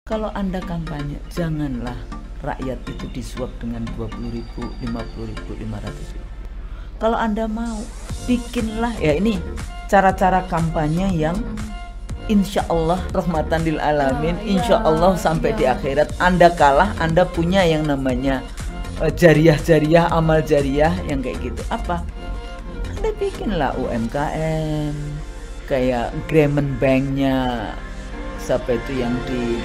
Kalau Anda kampanye, janganlah rakyat itu disuap dengan 20.000, 50.000, 500.000. Kalau Anda mau, bikinlah, ya ini cara-cara kampanye yang insya Allah rahmatan lil alamin, insya Allah sampai di akhirat. Anda kalah, Anda punya yang namanya jariah-jariah, amal jariah yang kayak gitu. Apa? Anda bikinlah UMKM, kayak Grameen Bank-nya, siapa itu yang di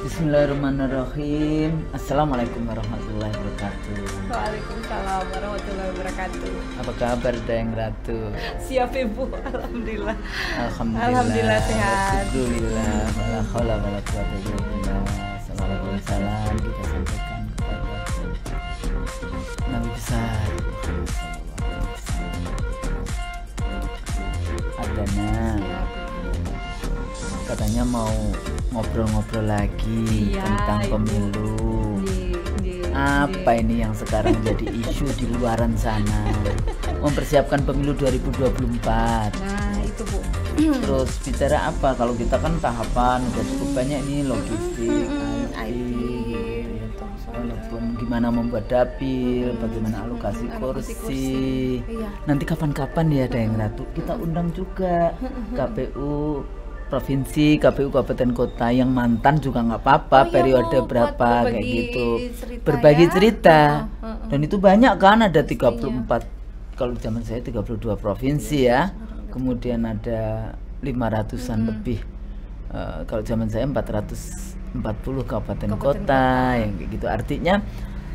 Bismillahirrahmanirrahim. Assalamualaikum warahmatullahi wabarakatuh. Waalaikumsalam warahmatullahi wabarakatuh. Apa kabar Dayang Ratu? Siap Ibu, alhamdulillah. Alhamdulillah sehat. Alhamdulillah. Wala haula wala quwwata illa billah. Assalamualaikum salam kita sampaikan kepada Nabi besar Adana. Katanya mau ngobrol-ngobrol lagi tentang pemilu. Apa ini yang sekarang jadi isu di luaran sana? Mempersiapkan pemilu 2024. Nah itu Bu. Terus bicara apa? Kalau kita kan tahapan udah cukup banyak ini, logistik, IT, walaupun gimana membuat dapil, bagaimana alokasi kursi. Nanti kapan-kapan ya Dayang Ratu kita undang juga KPU provinsi, KPU kabupaten kota yang mantan juga nggak apa-apa, periode berapa kayak gitu, berbagi cerita. Dan itu banyak kan, ada 34, kalau zaman saya 32 provinsi ya, kemudian ada 500-an lebih, kalau zaman saya 440 kabupaten kota yang kayak gitu. Artinya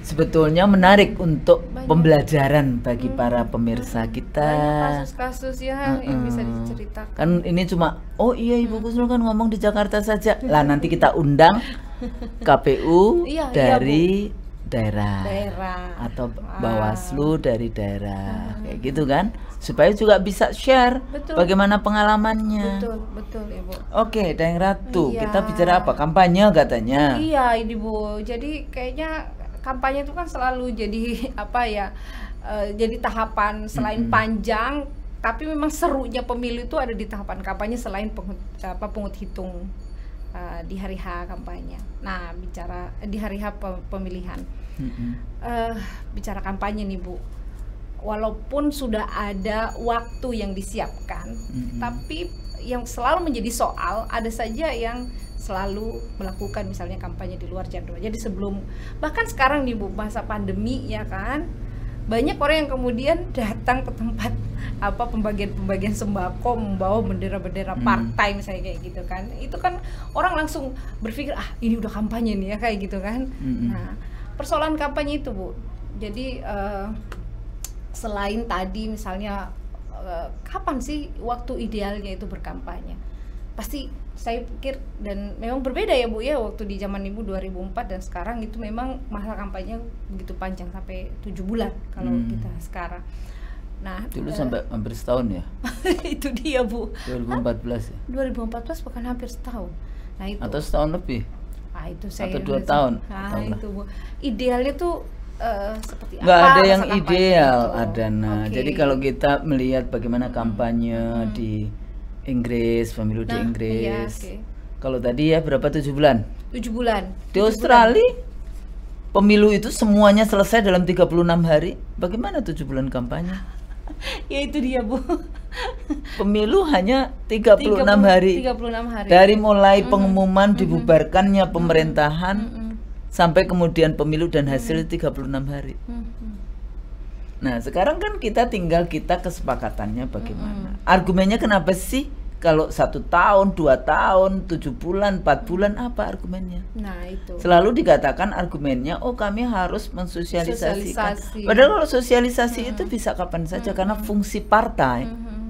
sebetulnya menarik untuk pembelajaran bagi para pemirsa kita. Kasus-kasus ya yang bisa diceritakan. Kan ini cuma, oh iya Ibu Kusnul kan ngomong di Jakarta saja. Lah nanti kita undang KPU dari daerah atau Bawaslu dari daerah, kayak gitu kan, supaya juga bisa share bagaimana pengalamannya. Betul Ibu. Oke, Dayang Ratu, kita bicara apa? Kampanye katanya. Iya ini Bu. Jadi kayaknya kampanye itu kan selalu jadi apa ya, jadi tahapan selain panjang, tapi memang serunya pemilu itu ada di tahapan kampanye selain pungut hitung di hari H kampanye. Nah bicara di hari H pemilihan, bicara kampanye nih Bu, walaupun sudah ada waktu yang disiapkan, tapi yang selalu menjadi soal, ada saja yang selalu melakukan misalnya kampanye di luar jadwal. Jadi sebelum, bahkan sekarang nih Bu, masa pandemi ya kan, banyak orang yang kemudian datang ke tempat apa pembagian sembako membawa bendera-bendera partai misalnya kayak gitu kan. Itu kan orang langsung berpikir ini udah kampanye nih ya kayak gitu kan. Nah, persoalan kampanye itu Bu. Jadi selain tadi misalnya kapan sih waktu idealnya itu berkampanye? Pasti saya pikir, dan memang berbeda ya Bu ya, waktu di zaman Ibu 2004 dan sekarang itu memang masa kampanye begitu panjang sampai 7 bulan kalau kita sekarang. Nah, dulu sampai hampir setahun ya. Itu dia Bu. 2014 ya. 2014 bahkan hampir setahun. Nah itu. Atau setahun lebih. Itu saya. Atau 2 tahun. Nah itu Bu. Idealnya tuh seperti nggak apa? Ada yang ideal, Adana. Okay. Jadi kalau kita melihat bagaimana kampanye di Inggris, pemilu di Inggris. Kalau tadi ya berapa, 7 bulan? 7 bulan. Di Australia pemilu itu semuanya selesai dalam 36 hari. Bagaimana 7 bulan kampanye? Ya itu dia Bu. Pemilu hanya 36 hari. 36 hari. Dari mulai pengumuman dibubarkannya pemerintahan sampai kemudian pemilu dan hasil 36 hari. Nah sekarang kan kita tinggal kesepakatannya bagaimana. Argumennya kenapa sih kalau 1 tahun, 2 tahun, 7 bulan, 4 bulan, apa argumennya? Nah itu. Selalu dikatakan argumennya, oh kami harus mensosialisasikan. Padahal kalau sosialisasi itu bisa kapan saja karena fungsi partai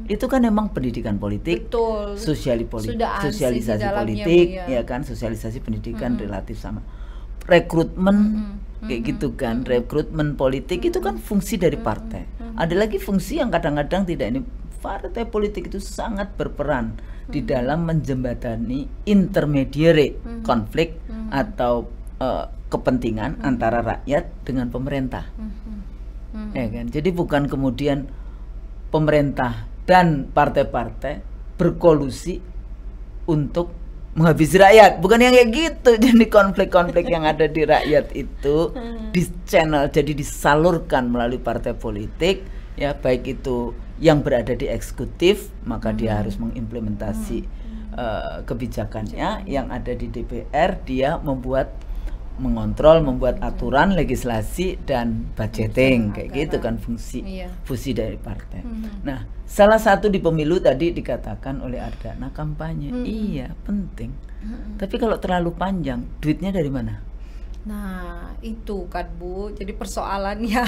Itu kan memang pendidikan politik, Betul. Sudah ansih sosialisasi di dalamnya, politik, Bu, ya. ya kan, sosialisasi pendidikan relatif sama. Rekrutmen kayak gitu kan, rekrutmen politik itu kan fungsi dari partai. Ada lagi fungsi yang kadang-kadang tidak ini, partai politik itu sangat berperan di dalam menjembatani intermediary konflik atau kepentingan antara rakyat dengan pemerintah. Ya kan? Jadi bukan kemudian pemerintah dan partai-partai berkolusi untuk menghabisi rakyat, bukan yang kayak gitu. Jadi konflik-konflik yang ada di rakyat itu di channel, jadi disalurkan melalui partai politik, ya, baik itu yang berada di eksekutif, maka dia harus mengimplementasi kebijakannya. Yang ada di DPR, dia mengontrol, membuat aturan, legislasi, dan budgeting, kayak gitu kan fungsi dari partai. Nah, salah satu di pemilu tadi dikatakan oleh Ardana, kampanye. Iya, penting. Tapi kalau terlalu panjang, duitnya dari mana? Nah, itu kan Bu, jadi persoalannya.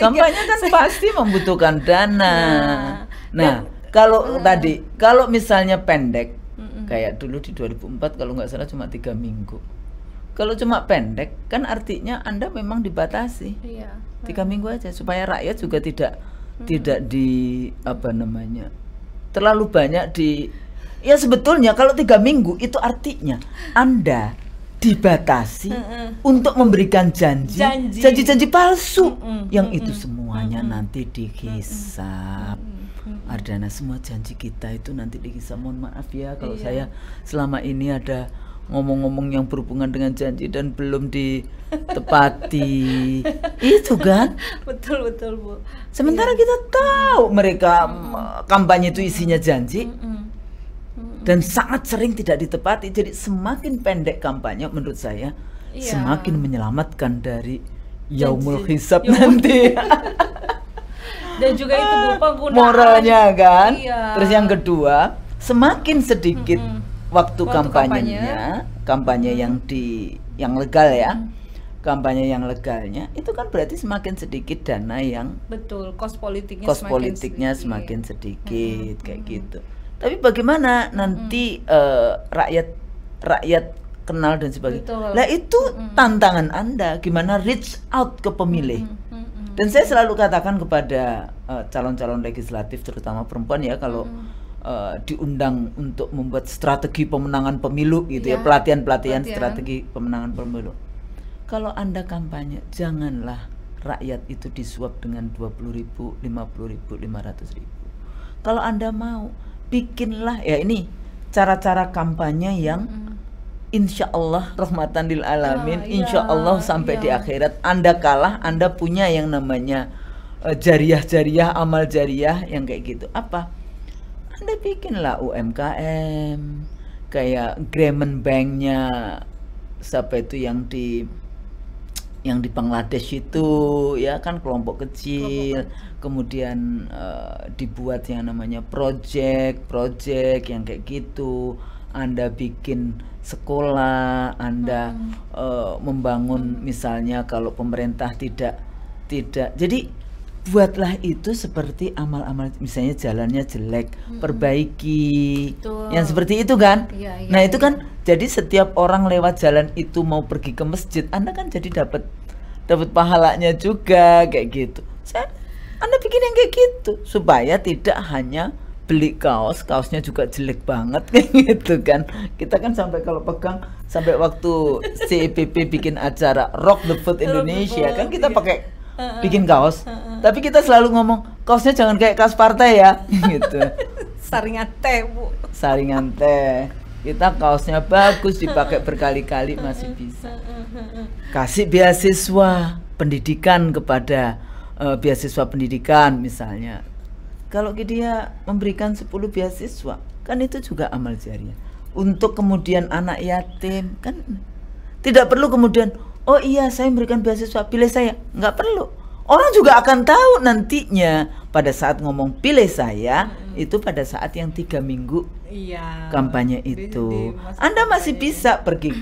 Kampanye kan pasti membutuhkan dana. Nah, kalau misalnya pendek, kayak dulu di 2004 kalau nggak salah cuma 3 minggu. Kalau cuma pendek, kan artinya Anda memang dibatasi. 3 minggu aja, supaya rakyat juga tidak terlalu banyak ya sebetulnya kalau 3 minggu itu artinya Anda dibatasi untuk memberikan janji palsu, yang itu semuanya nanti dihisap. Ardana, semua janji kita itu nanti dihisap. Mohon maaf ya kalau saya selama ini ada ngomong-ngomong yang berhubungan dengan janji dan belum ditepati. Itu kan betul Bu. Sementara kita tahu mereka kampanye itu isinya janji dan sangat sering tidak ditepati. Jadi semakin pendek kampanye menurut saya semakin menyelamatkan dari yaumul hisab nanti. Dan juga itu Bu, penggunaan moralnya kan. Terus yang kedua, semakin sedikit waktu kampanyenya, kampanye yang legal ya, kampanye yang legalnya itu kan berarti semakin sedikit dana yang kos politiknya semakin sedikit kayak gitu. Tapi bagaimana nanti rakyat kenal dan sebagainya. Lah itu tantangan Anda, gimana reach out ke pemilih. Dan saya selalu katakan kepada calon-calon legislatif terutama perempuan ya, kalau diundang untuk membuat strategi pemenangan pemilu gitu ya, pelatihan strategi pemenangan pemilu. Kalau Anda kampanye, janganlah rakyat itu disuap dengan 20.000, 50.000, 500.000. Kalau Anda mau, bikinlah ya ini cara-cara kampanye yang insya Allah rahmatan lil alamin, insya Allah sampai di akhirat Anda kalah, Anda punya yang namanya jariah-jariah, amal jariah yang kayak gitu. Apa? Anda bikinlah UMKM, kayak Grameen Banknya siapa itu yang di Bangladesh itu ya kan, kelompok kecil. Kemudian dibuat yang namanya project yang kayak gitu. Anda bikin sekolah, Anda membangun misalnya kalau pemerintah tidak jadi buatlah itu seperti amal-amal, misalnya jalannya jelek, perbaiki. Yang seperti itu kan. Nah itu kan jadi setiap orang lewat jalan itu mau pergi ke masjid, Anda kan jadi dapat pahalanya juga kayak gitu. Anda bikin yang kayak gitu supaya tidak hanya beli kaosnya juga jelek banget kayak gitu kan. Kita kan sampai kalau pegang, sampai waktu CEPP bikin acara Rock the Food Indonesia kan kita pakai bikin kaos, tapi kita selalu ngomong kaosnya jangan kayak kaos partai ya gitu. Saringan teh Bu, saringan teh. Kita kaosnya bagus, dipakai berkali-kali masih bisa. Kasih beasiswa pendidikan kepada beasiswa pendidikan misalnya. Kalau dia memberikan 10 beasiswa, kan itu juga amal jariah. Untuk kemudian anak yatim, kan tidak perlu kemudian, oh iya saya memberikan beasiswa, pilih saya. Nggak perlu. Orang juga akan tahu nantinya pada saat ngomong pilih saya, itu pada saat yang 3 minggu kampanye itu. Anda masih bisa pergi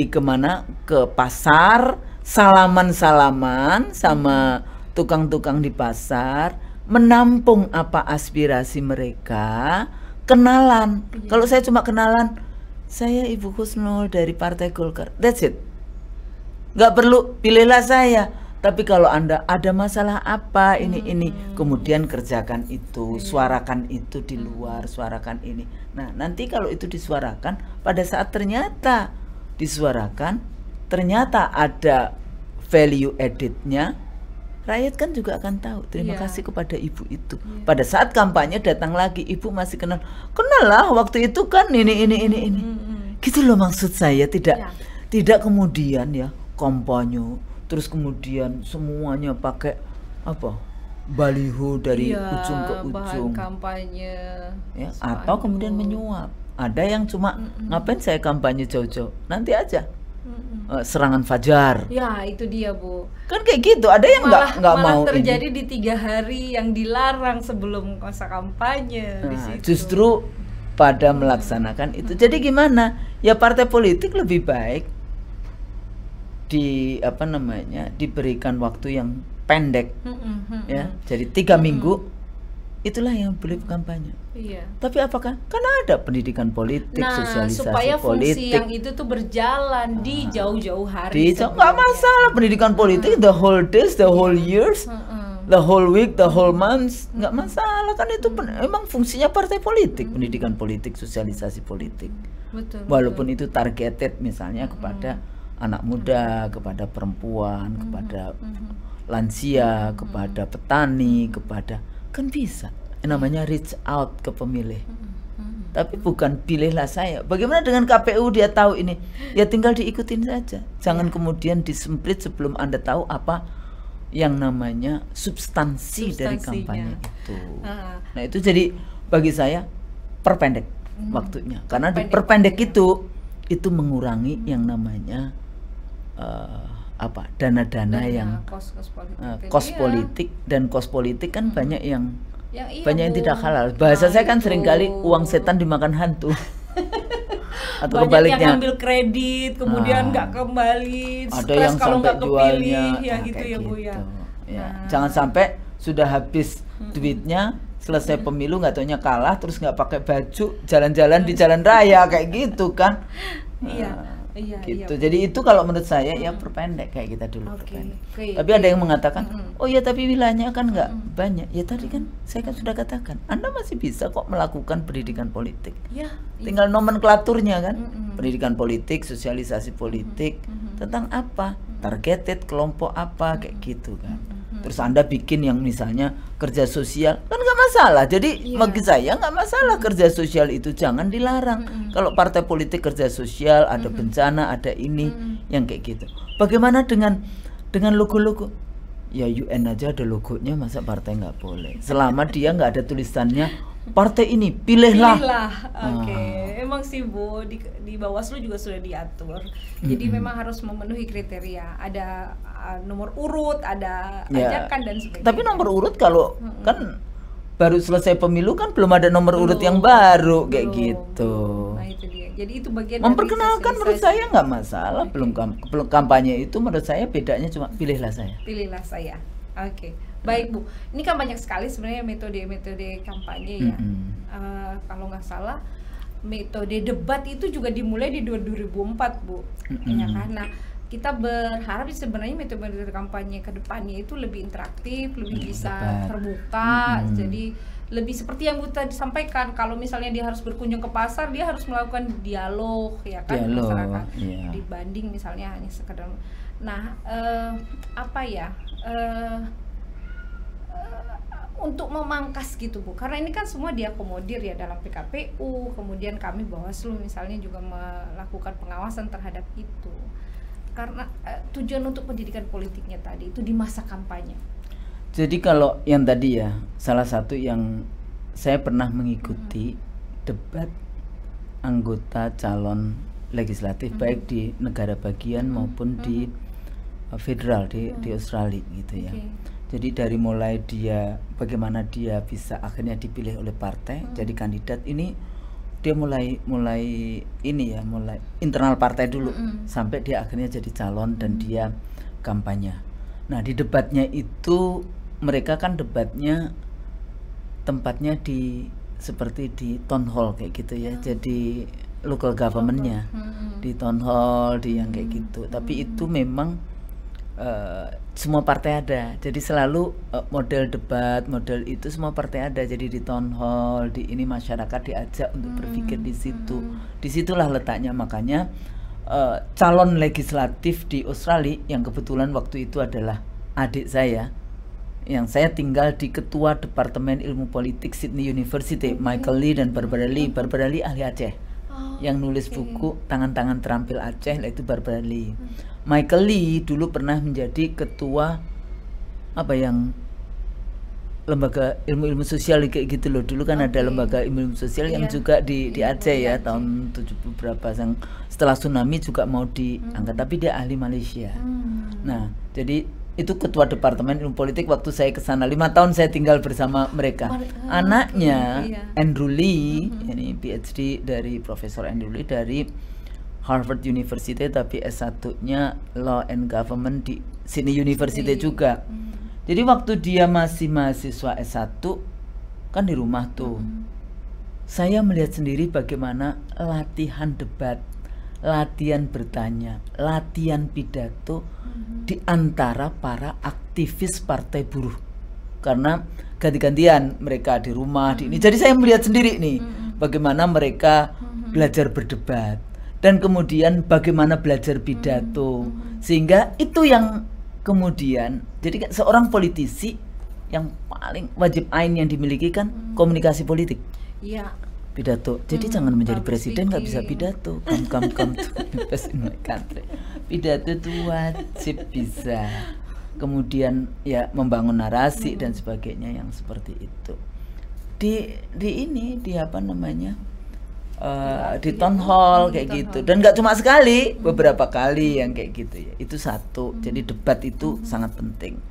ke mana? Ke pasar, salaman sama tukang-tukang di pasar. menampung apa aspirasi mereka, kenalan. Kalau saya cuma kenalan, saya Ibu Husnul dari Partai Golkar, that's it. Nggak perlu pilihlah saya. Tapi kalau Anda ada masalah apa ini, kemudian kerjakan itu, suarakan itu di luar, suarakan ini. Nah, nanti kalau itu disuarakan, pada saat ternyata disuarakan, ternyata ada value added-nya, rakyat kan juga akan tahu. Terima kasih kepada ibu itu. Pada saat kampanye datang lagi, ibu masih kenal lah waktu itu kan ini. Gitu loh maksud saya, tidak kemudian ya kampanye terus kemudian semuanya pakai apa, baliho dari ujung ke ujung, bahan kampanye ya, atau kemudian menyuap. Ada yang cuma ngapain saya kampanye jauh-jauh, nanti aja serangan fajar. Ya itu dia Bu, kan kayak gitu. Ada yang nggak mau terjadi ini. di 3 hari yang dilarang sebelum masa kampanye. Di situ. Justru pada melaksanakan itu. Jadi gimana ya, partai politik lebih baik diberikan waktu yang pendek, ya, jadi 3 minggu, itulah yang boleh kampanye. Tapi apakah? Karena ada pendidikan politik, sosialisasi supaya politik. Fungsi yang itu tuh berjalan di jauh-jauh hari. Nggak masalah pendidikan politik the whole days, the whole years, the whole week, the whole months, nggak masalah kan itu. Emang fungsinya partai politik, pendidikan politik, sosialisasi politik. Betul, walaupun itu targeted misalnya kepada anak muda, kepada perempuan, kepada lansia, kepada petani, kepada, kan bisa. Namanya reach out ke pemilih. Tapi bukan pilihlah saya. Bagaimana dengan KPU, dia tahu ini, ya tinggal diikutin saja. Jangan kemudian disemprit sebelum Anda tahu apa yang namanya substansi dari kampanye itu. Nah itu jadi bagi saya perpendek waktunya. Karena diperpendek itu mengurangi yang namanya dana-dana yang kos politik, dan kos politik kan banyak yang tidak halal. Bahasa saya kan seringkali uang setan dimakan hantu. Atau banyak kebaliknya, yang ambil kredit kemudian nggak kembali, ada yang kalau sampai nggak jualnya gitu ya Bu ya. Jangan sampai sudah habis duitnya, selesai pemilu nggak taunya kalah, terus nggak pakai baju, jalan-jalan di jalan raya kayak gitu kan. Gitu. Jadi itu kalau menurut saya ya perpendek kayak kita dulu. Tapi ada yang mengatakan, oh ya tapi wilayahnya kan nggak banyak. Ya tadi kan saya kan sudah katakan, Anda masih bisa kok melakukan pendidikan politik. Tinggal nomenklaturnya kan, pendidikan politik, sosialisasi politik, tentang apa, targeted kelompok apa kayak gitu kan. Terus Anda bikin yang misalnya kerja sosial, kan nggak masalah. Jadi bagi saya nggak masalah kerja sosial itu, jangan dilarang. Kalau partai politik kerja sosial, ada bencana, ada ini, yang kayak gitu. Bagaimana dengan logo-logo? Ya UN aja ada logonya, masa partai nggak boleh? Selama dia nggak ada tulisannya partai ini, pilihlah. Emang sih Bu, di Bawaslu juga sudah diatur. Jadi memang harus memenuhi kriteria. Ada nomor urut, ada ajakan dan sebagainya. Tapi nomor urut kalau kan baru selesai pemilu kan belum ada nomor urut yang baru kayak gitu. Nah itu dia. Jadi itu bagian memperkenalkan dari menurut saya nggak masalah. Belum kampanye itu menurut saya bedanya cuma pilihlah saya. Pilihlah saya. Baik Bu, ini kan banyak sekali sebenarnya metode kampanye ya. Kalau nggak salah metode debat itu juga dimulai di 2004 Bu, ya kan? Nah kita berharap sebenarnya metode kampanye ke depannya itu lebih interaktif, lebih bisa terbuka, jadi lebih seperti yang Bu tadi sampaikan. Kalau misalnya dia harus berkunjung ke pasar, dia harus melakukan dialog, ya kan, masyarakat, dibanding misalnya hanya sekedar. Nah untuk memangkas gitu Bu, karena ini kan semua diakomodir ya dalam PKPU, kemudian kami Bawaslu misalnya juga melakukan pengawasan terhadap itu, karena tujuan untuk pendidikan politiknya tadi itu di masa kampanye. Jadi kalau yang tadi ya, salah satu yang saya pernah mengikuti debat anggota calon legislatif baik di negara bagian maupun di federal di Australia gitu ya. Jadi dari mulai dia bagaimana dia bisa akhirnya dipilih oleh partai jadi kandidat, ini dia mulai internal partai dulu sampai dia akhirnya jadi calon dan dia kampanye. Nah di debatnya itu mereka kan debatnya tempatnya di seperti di town hall kayak gitu ya, jadi local governmentnya di town hall, di yang kayak gitu. Tapi itu memang semua partai ada, jadi selalu model debat, model itu semua partai ada. Jadi di town hall, di ini masyarakat diajak untuk berpikir di situ. Disitulah letaknya. Makanya calon legislatif di Australia yang kebetulan waktu itu adalah adik saya, yang saya tinggal di ketua Departemen Ilmu Politik Sydney University, Michael Lee dan Barbara Lee. Barbara Lee ahli Aceh, yang nulis buku Tangan-Tangan Terampil Aceh, itu Barbara Lee. Michael Lee dulu pernah menjadi ketua apa yang lembaga ilmu-ilmu sosial kayak gitu loh. Dulu kan ada lembaga ilmu sosial yang juga di Aceh ya, tahun 70 berapa, yang setelah tsunami juga mau diangkat, tapi dia ahli Malaysia. Nah, jadi itu ketua Departemen Ilmu Politik waktu saya ke sana. 5 tahun saya tinggal bersama mereka. Anaknya Andrew Lee, ini PhD dari Profesor Andrew Lee dari Harvard University, tapi S1-nya Law and Government di Sydney University juga. Jadi waktu dia masih mahasiswa S1 kan di rumah tuh, saya melihat sendiri bagaimana latihan debat, latihan bertanya, latihan pidato di antara para aktivis partai buruh. Karena ganti-gantian mereka di rumah, di ini. Jadi saya melihat sendiri nih bagaimana mereka belajar berdebat dan kemudian bagaimana belajar pidato. Sehingga itu yang kemudian jadi seorang politisi yang paling wajib ain yang dimiliki kan komunikasi politik. Iya. Pidato. Jadi jangan menjadi presiden nggak bisa pidato. Come to best in my country. Pidato itu wajib bisa. Kemudian ya membangun narasi dan sebagainya yang seperti itu. Di ini di apa namanya? Di town hall kayak gitu. Dan nggak cuma sekali, beberapa kali yang kayak gitu ya. Itu satu. Jadi debat itu sangat penting.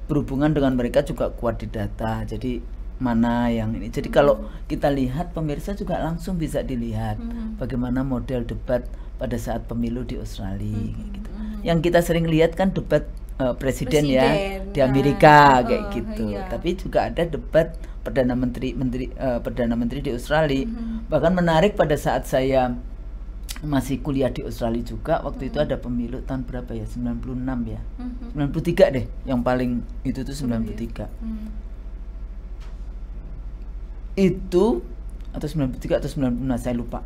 Berhubungan dengan mereka juga kuat di data. Jadi mana yang ini. Jadi kalau kita lihat, pemirsa juga langsung bisa dilihat bagaimana model debat pada saat pemilu di Australia gitu. Yang kita sering lihat kan debat presiden ya di Amerika kayak gitu. Tapi juga ada debat perdana menteri di Australia. Bahkan menarik, pada saat saya masih kuliah di Australia juga, waktu itu ada pemilu tahun berapa ya? 96 ya. 93 deh, yang paling itu tuh 93. Itu atau 93 atau 96 saya lupa.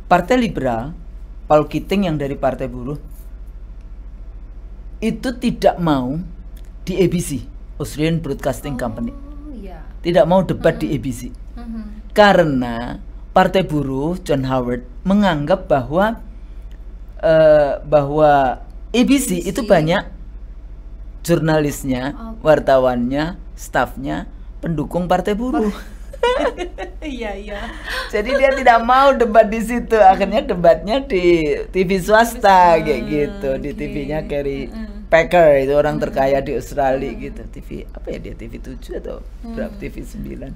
Partai Liberal, Paul Keating yang dari Partai Buruh itu tidak mau di ABC, Australian Broadcasting Company. Tidak mau debat di ABC. Karena Partai Buruh, John Howard menganggap bahwa ABC itu banyak jurnalisnya, wartawannya, stafnya pendukung Partai Buruh. Iya. Jadi dia tidak mau debat di situ. Akhirnya debatnya di TV swasta kayak gitu, di TV-nya Kerry Packer, itu orang terkaya di Australia gitu. TV apa ya dia, TV 7 atau berapa, TV 9.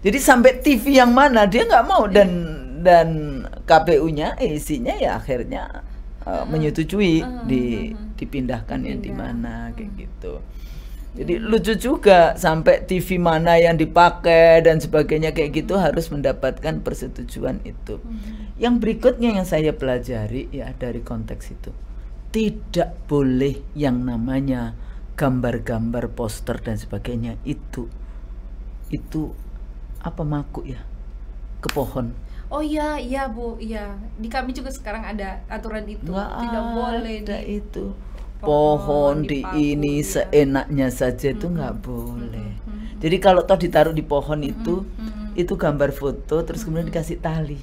Jadi sampai TV yang mana dia nggak mau, dan KPU-nya isinya ya akhirnya menyetujui dipindahkan yang di mana kayak gitu. Jadi lucu juga, sampai TV mana yang dipakai dan sebagainya kayak gitu harus mendapatkan persetujuan itu. Yang berikutnya yang saya pelajari ya dari konteks itu, tidak boleh yang namanya gambar-gambar, poster dan sebagainya itu apa, makuk ya ke pohon. Oh iya Bu, iya. Di kami juga sekarang ada aturan itu. Tidak boleh itu. Pohon di ini ya, seenaknya saja itu nggak boleh. Jadi kalau toh ditaruh di pohon itu gambar foto terus kemudian dikasih tali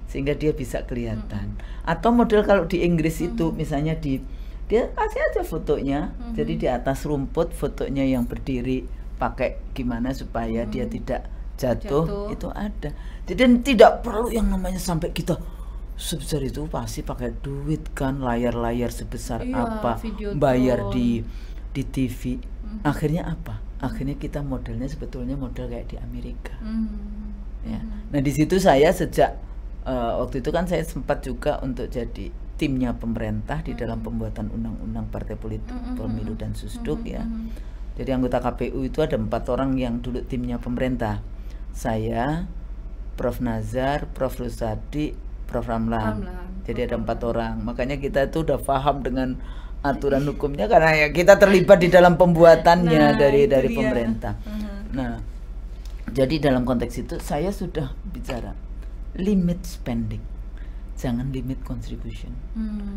sehingga dia bisa kelihatan. Atau model kalau di Inggris itu misalnya dia kasih aja fotonya, jadi di atas rumput fotonya yang berdiri, pakai gimana supaya dia tidak jatuh. Itu ada. Jadi tidak perlu yang namanya sampai kita sebesar itu, pasti pakai duit kan, layar-layar sebesar apa, bayar di TV. Akhirnya apa? Akhirnya kita modelnya sebetulnya model kayak di Amerika. Ya. Nah di situ saya sejak waktu itu kan saya sempat juga untuk jadi timnya pemerintah di dalam pembuatan undang-undang partai politik, pemilu dan susduk ya. Jadi anggota KPU itu ada 4 orang yang dulu timnya pemerintah. Saya, Prof. Nazar, Prof. Rusadi, Prof. Ramlan. Jadi ada 4 orang. Makanya kita itu udah paham dengan aturan hukumnya karena ya kita terlibat di dalam pembuatannya dari pemerintah. Nah, jadi dalam konteks itu saya sudah bicara limit spending, jangan limit contribution.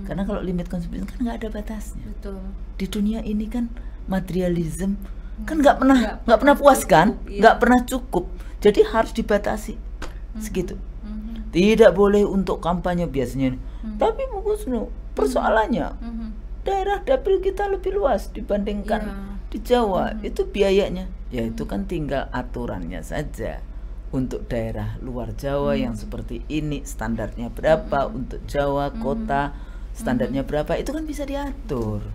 Karena kalau limit contribution kan nggak ada batasnya. Betul. Di dunia ini kan materialism kan nggak pernah puas kan, nggak pernah cukup. Jadi harus dibatasi segitu. Tidak boleh untuk kampanye biasanya. Tapi Bu Kusnu, persoalannya daerah dapil kita lebih luas dibandingkan di Jawa. Itu biayanya, ya itu kan tinggal aturannya saja. Untuk daerah luar Jawa yang seperti ini standarnya berapa, untuk Jawa kota standarnya berapa, itu kan bisa diatur.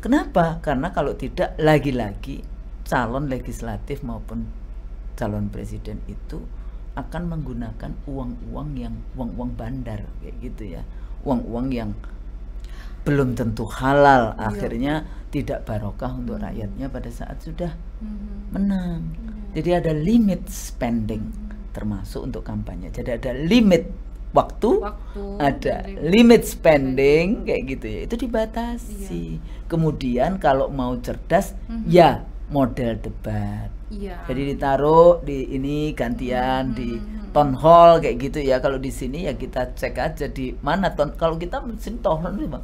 Kenapa? Karena kalau tidak, lagi-lagi calon legislatif maupun calon presiden itu akan menggunakan uang-uang bandar kayak gitu ya, uang-uang yang belum tentu halal, akhirnya tidak barokah untuk rakyatnya pada saat sudah menang. Jadi ada limit spending termasuk untuk kampanye. Jadi ada limit waktu, ada limit spending kayak gitu ya. Itu dibatasi. Kemudian kalau mau cerdas ya model debat. Jadi ditaruh di ini gantian di town hall kayak gitu ya. Kalau di sini ya kita cek aja di mana kalau kita di sini town hall Bang.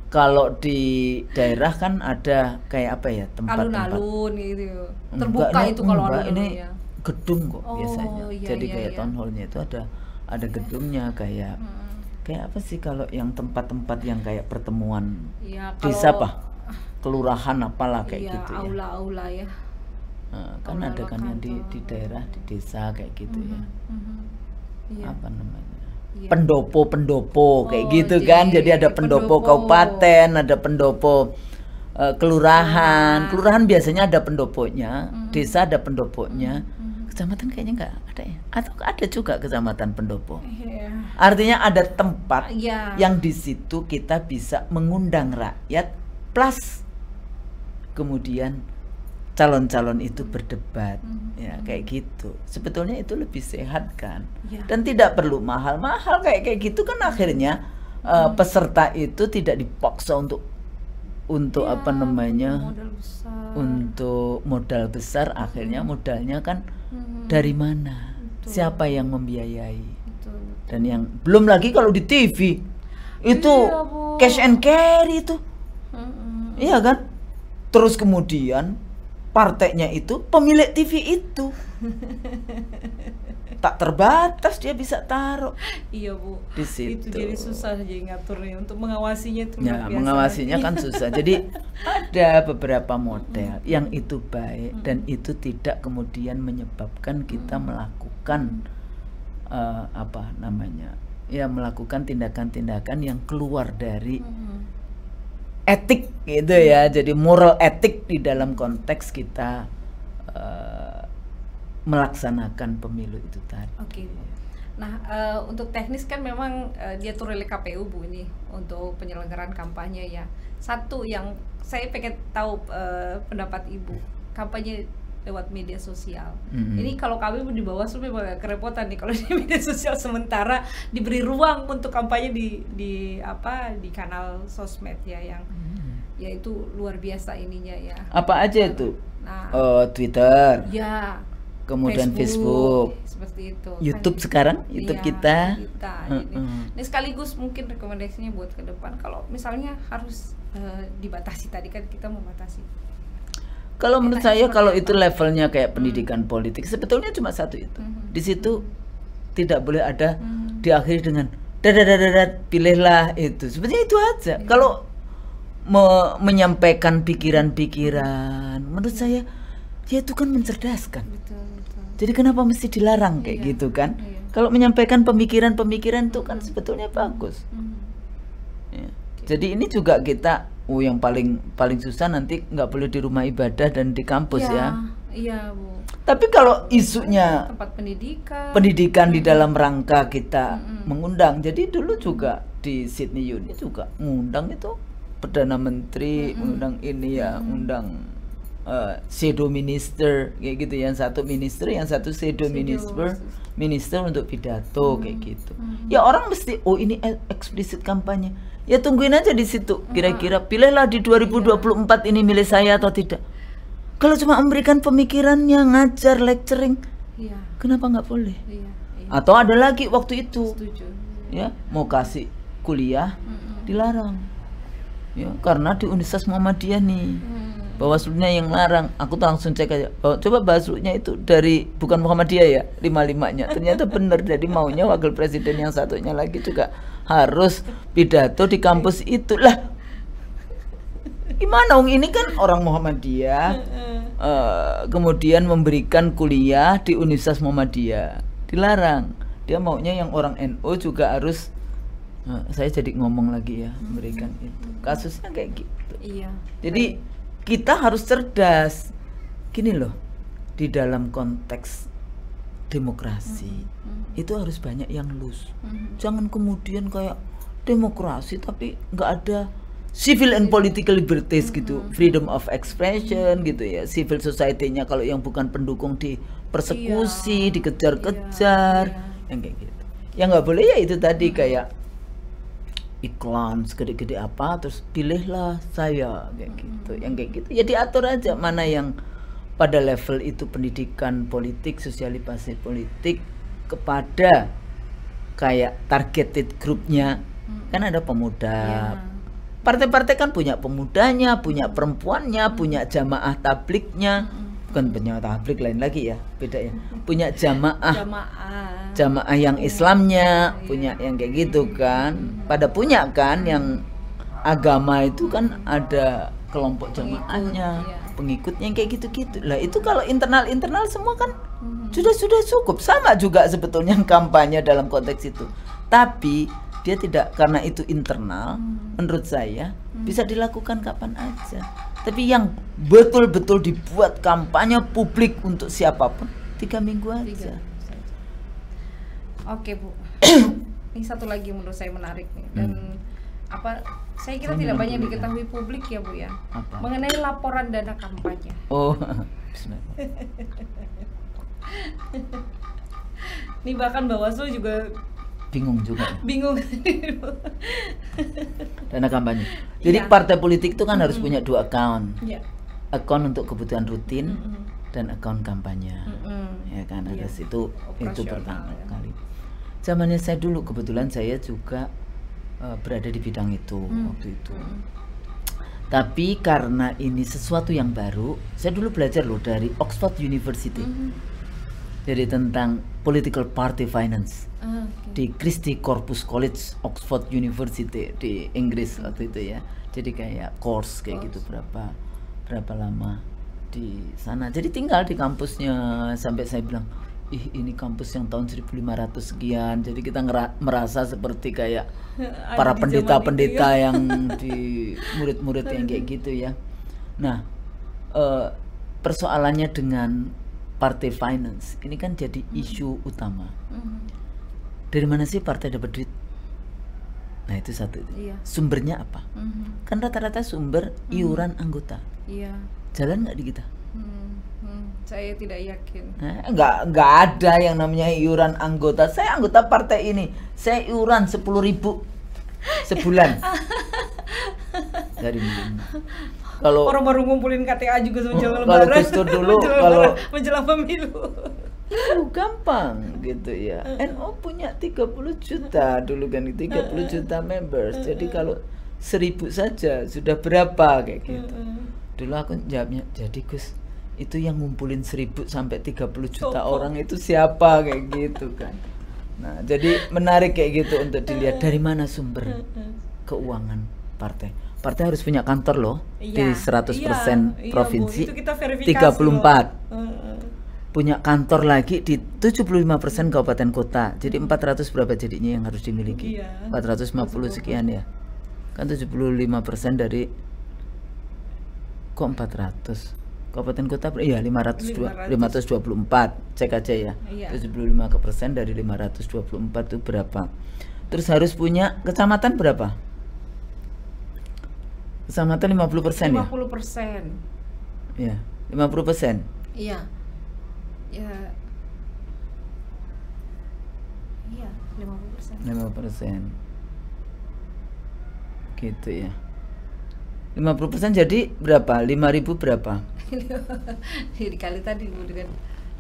Kalau di daerah kan ada kayak apa ya, tempat-tempat alun-alun gitu. Terbuka itu kalau alun-alun ini ya. gedung kok biasanya. Iya, Jadi iya, kayak iya. town hall-nya itu ada gedungnya kayak apa sih kalau yang tempat-tempat yang kayak pertemuan Iya, desa kalau- apa? Kelurahan apalah kayak Iya, gitu ya. aula-aula ya. Kan aula ada kan yang di kantor. daerah di desa kayak gitu ya. Iya. Apa namanya? Iya. Pendopo kayak Oh, gitu kan. Jadi ada jadi pendopo pendopo. kabupaten, ada pendopo kelurahan. Kelurahan biasanya ada pendoponya, desa ada pendoponya. Kecamatan kayaknya nggak ada ya. Atau ada juga kecamatan pendopo. Iya. Artinya ada tempat Iya. yang di situ kita bisa mengundang rakyat plus kemudian calon-calon itu berdebat ya kayak gitu. Sebetulnya itu lebih sehat kan. Iya. Dan tidak perlu mahal-mahal kayak gitu kan akhirnya peserta itu tidak dipaksa untuk Iya, apa namanya? modal besar. Untuk modal besar, akhirnya modalnya kan dari mana? Siapa yang membiayai? Betul. Dan yang belum lagi kalau di TV itu Iya, Bu. cash and carry itu. Iya kan? Terus kemudian partainya itu pemilik TV itu. Tak terbatas dia bisa taruh Iya Bu. di situ. Itu jadi susah jadi ngaturnya untuk mengawasinya itu. Ya, luar biasa. mengawasinya kan susah. Jadi ada beberapa model yang itu baik dan itu tidak kemudian menyebabkan kita melakukan apa namanya? Ya, melakukan tindakan-tindakan yang keluar dari etik gitu ya. Jadi moral etik di dalam konteks kita melaksanakan pemilu itu tadi. Oke, Bu. Nah, untuk teknis kan memang diatur oleh KPU Bu ini untuk penyelenggaraan kampanye ya. Satu yang saya pengen tahu pendapat Ibu, kampanye lewat media sosial. Ini kalau kami di Bawaslu memang agak kerepotan nih kalau di media sosial, sementara diberi ruang untuk kampanye di kanal sosmed ya yang yaitu luar biasa ininya ya. Apa aja itu? Nah, Twitter, ya. kemudian Facebook, seperti itu. YouTube Kan, sekarang, YouTube iya, kita. ini. Ini sekaligus mungkin rekomendasinya buat ke depan kalau misalnya harus dibatasi, tadi kan kita membatasi. Kalau menurut Enaknya saya seperti kalau apa? itu levelnya kayak pendidikan politik, sebetulnya cuma satu itu. Di situ tidak boleh ada diakhiri dengan dadadadadat, pilihlah itu. Sebetulnya itu aja. Kalau menyampaikan pikiran-pikiran, menurut saya ya itu kan mencerdaskan. Betul. Jadi kenapa mesti dilarang kayak Iya, gitu kan? iya. Kalau menyampaikan pemikiran-pemikiran itu kan sebetulnya bagus. Ya. Jadi ini juga kita, yang paling susah nanti nggak boleh di rumah ibadah dan di kampus ya. Iya, Bu. Tapi kalau isunya Tempat pendidikan di dalam rangka kita mengundang, jadi dulu juga di Sydney Uni juga mengundang itu perdana menteri, undang ini ya, undang shadow minister kayak gitu, yang satu minister, yang satu shadow minister untuk pidato kayak gitu. Ya orang mesti ini eksplisit kampanye. Ya tungguin aja di situ. Kira-kira pilihlah di 2024 ini milih saya atau tidak. Kalau cuma memberikan pemikirannya, ngajar, lecturing, kenapa nggak boleh? Atau ada lagi waktu itu, ya mau kasih kuliah dilarang, ya karena di Universitas Muhammadiyah nih. Bawaslunya yang larang. Aku tuh langsung cek aja. Coba Bawaslunya itu dari bukan Muhammadiyah ya, 55-nya. Ternyata bener, jadi maunya wakil presiden yang satunya lagi juga harus pidato di kampus itu lah. Gimana ini kan orang Muhammadiyah, kemudian memberikan kuliah di Universitas Muhammadiyah, dilarang. Dia maunya yang orang NU juga harus. Saya jadi ngomong lagi ya, memberikan itu. Kasusnya kayak gitu. Iya. Jadi kita harus cerdas. Gini loh, di dalam konteks demokrasi itu harus banyak yang loose. Jangan kemudian kayak demokrasi tapi nggak ada civil and political liberties gitu, freedom of expression gitu ya. Civil society-nya kalau yang bukan pendukung dipersekusi, dikejar-kejar, yang kayak gitu. Yang nggak boleh ya itu tadi kayak iklan segede-gede apa terus pilihlah saya kayak gitu, yang kayak gitu ya diatur aja mana yang pada level itu pendidikan politik, sosialisasi politik kepada kayak targeted grupnya. Kan ada pemuda, partai-partai kan punya pemudanya, punya perempuannya, punya jamaah tabliknya, bukan punya tablik lain lagi ya, beda ya, punya jamaah yang Islamnya, punya yang kayak gitu kan. Pada punya kan yang agama itu kan ada kelompok jamaahnya, pengikutnya yang kayak gitu-gitu. Lah itu kalau internal semua kan sudah cukup. Sama juga sebetulnya kampanye dalam konteks itu. Tapi dia tidak, karena itu internal, menurut saya bisa dilakukan kapan aja. Tapi yang betul-betul dibuat kampanye publik untuk siapapun 3 minggu aja. Oke Bu, ini satu lagi menurut saya menarik nih, dan saya kira tidak banyak diketahui publik ya Bu ya, mengenai laporan dana kampanye. Ini bahkan Bawaslu juga bingung juga. Bingung. Dana kampanye. Jadi partai politik itu kan harus punya 2 account. Account untuk kebutuhan rutin dan account kampanye. Ya kan ada itu pertama kali. Zamannya saya dulu kebetulan saya juga berada di bidang itu waktu itu. Tapi karena ini sesuatu yang baru, saya dulu belajar loh dari Oxford University. Jadi tentang political party finance di Christie Corpus College, Oxford University di Inggris waktu itu ya. Jadi kayak course kayak gitu berapa lama di sana. Jadi tinggal di kampusnya sampai saya bilang, ini kampus yang tahun 1500 sekian. Jadi kita merasa seperti kayak para pendeta-pendeta yang di murid-murid yang kayak gitu ya. Nah, persoalannya dengan partai finance ini kan jadi isu utama. Dari mana sih partai dapat duit? Nah itu satu. Sumbernya apa? Kan rata-rata sumber iuran anggota. Jalan nggak di kita? Saya tidak yakin. Nggak ada yang namanya iuran anggota. Saya anggota partai ini, saya iuran 10.000 sebulan. Dari mana? Kalau orang baru ngumpulin KTA juga menjelang lebaran. Kalau Gustur dulu kalau menjelang pemilu. Gampang gitu ya. NU punya 30 juta dulu kan, 30 juta members. Jadi kalau 1.000 saja sudah berapa kayak gitu. Dulu aku jawabnya, jadi Gus, itu yang ngumpulin 1.000 sampai 30 juta orang itu siapa kayak gitu kan. Nah, jadi menarik kayak gitu untuk dilihat dari mana sumber keuangan partai. Partai harus punya kantor loh di 100% provinsi, Bu, 34. Punya kantor lagi di 75% kabupaten kota. Jadi 400 berapa jadinya yang harus dimiliki? 450 sekian ya. Kan 75% dari kok 400. Kabupaten kota iya 524, cek aja ya. 75% dari 524 itu berapa? Terus harus punya kecamatan berapa? Kecamatan 50% ya? 50%. Ya, 50%. Iya. Ya. Iya, 50%. 50%. Gitu ya. 50% jadi berapa? 5.000 berapa? Dikali tadi dengan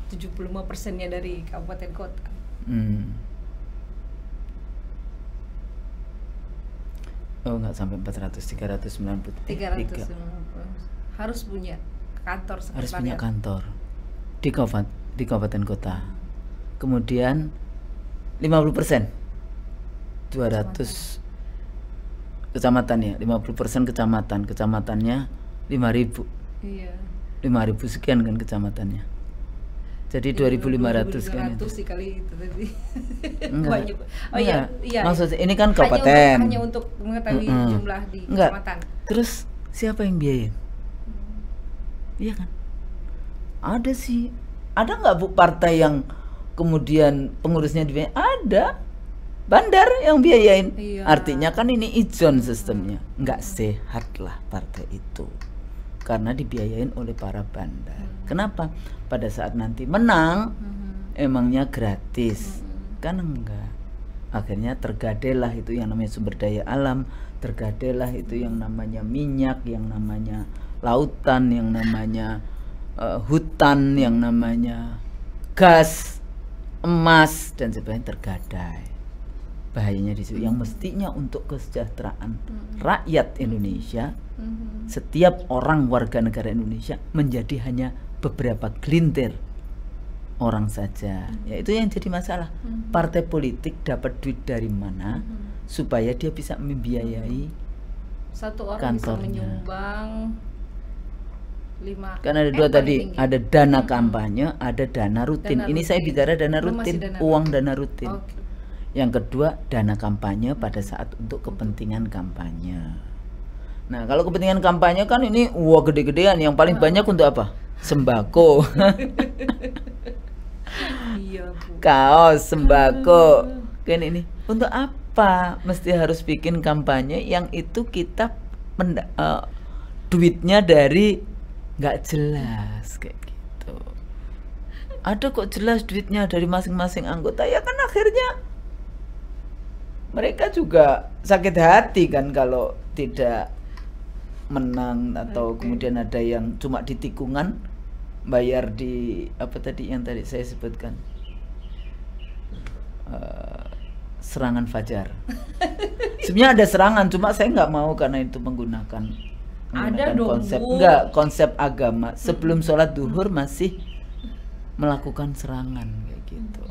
75%-nya dari kabupaten kota. Oh, nggak sampai 400, 393. 390. Harus punya kantor sekretariat. Harus punya kantor di kabupaten kota. Kemudian 50%. 200 kecamatan ya, 50% kecamatan. Kecamatannya 5.000. Iya. 5.000 sekian kan kecamatannya. Jadi 2.500 kan itu. Dikali itu tadi. Enggak. Oh iya, iya. Maksudnya ini kan kabupaten. Hanya untuk mengetahui jumlah di kecamatan. Terus siapa yang biayain? Iya kan? Ada sih. Ada nggak Bu partai yang kemudian pengurusnya dibiayain? Ada. Bandar yang biayain. Iya. Artinya kan ini ijon sistemnya. Nggak sehat lah partai itu. Karena dibiayain oleh para bandar. Kenapa? Pada saat nanti menang, emangnya gratis. Kan enggak. Akhirnya tergadelah itu yang namanya sumber daya alam, tergadelah itu yang namanya minyak, yang namanya lautan, yang namanya hutan, yang namanya gas, emas, dan sebagainya tergadai. Bahayanya di situ. Yang mestinya untuk kesejahteraan rakyat Indonesia, setiap orang warga negara Indonesia menjadi hanya beberapa gelintir orang saja. Ya itu yang jadi masalah. Partai politik dapat duit dari mana supaya dia bisa membiayai satu orang kantornya. bisa menyumbang 5. Kan ada dua tadi, ada dana kampanye, ada dana rutin. Dana Ini saya rutin. bicara dana Belum rutin, masih dana uang dana rutin. Oke. Yang kedua, dana kampanye pada saat untuk kepentingan kampanye. Nah, kalau kepentingan kampanye kan ini wah gede-gedean. Yang paling banyak untuk apa? Sembako. Iya, Bu. Kaos, sembako. Kan ini untuk apa? Mesti harus bikin kampanye yang itu kita duitnya dari nggak jelas kayak gitu. Ada kok jelas duitnya dari masing-masing anggota, ya kan akhirnya mereka juga sakit hati kan kalau tidak menang atau kemudian ada yang cuma di tikungan bayar di apa tadi yang tadi saya sebutkan serangan fajar. Sebenarnya ada serangan, cuma saya nggak mau karena itu menggunakan dong, konsep Bu. konsep agama. Sebelum sholat duhur masih melakukan serangan kayak gitu.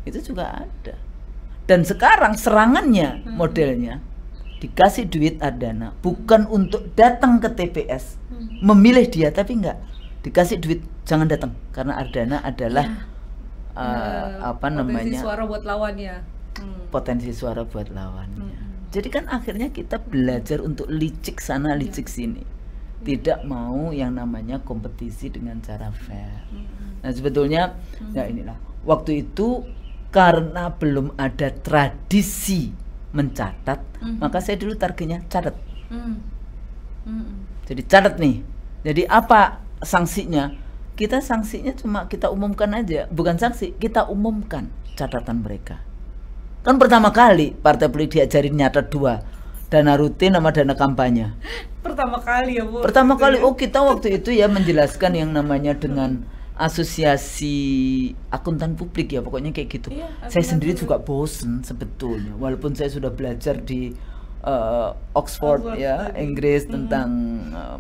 Itu juga ada. Dan sekarang serangannya modelnya dikasih duit Ardana bukan untuk datang ke TPS memilih dia, tapi enggak, dikasih duit jangan datang karena Ardana adalah potensi suara buat lawannya. Potensi suara buat lawannya. Jadi kan akhirnya kita belajar untuk licik sana licik sini, tidak mau yang namanya kompetisi dengan cara fair. Nah sebetulnya ya inilah waktu itu karena belum ada tradisi mencatat, maka saya dulu targetnya catat. Jadi catat nih. Jadi apa sanksinya? Kita sanksinya cuma kita umumkan aja, bukan sanksi, kita umumkan catatan mereka. Kan pertama kali partai politik diajarin nyatat dua, dana rutin sama dana kampanye. Pertama kali ya, Bu. Pertama kali, oh kita waktu itu ya menjelaskan yang namanya dengan asosiasi akuntan publik ya, pokoknya kayak gitu. Iya, saya sendiri juga bosen sebetulnya, walaupun saya sudah belajar di Oxford ya, Inggris tentang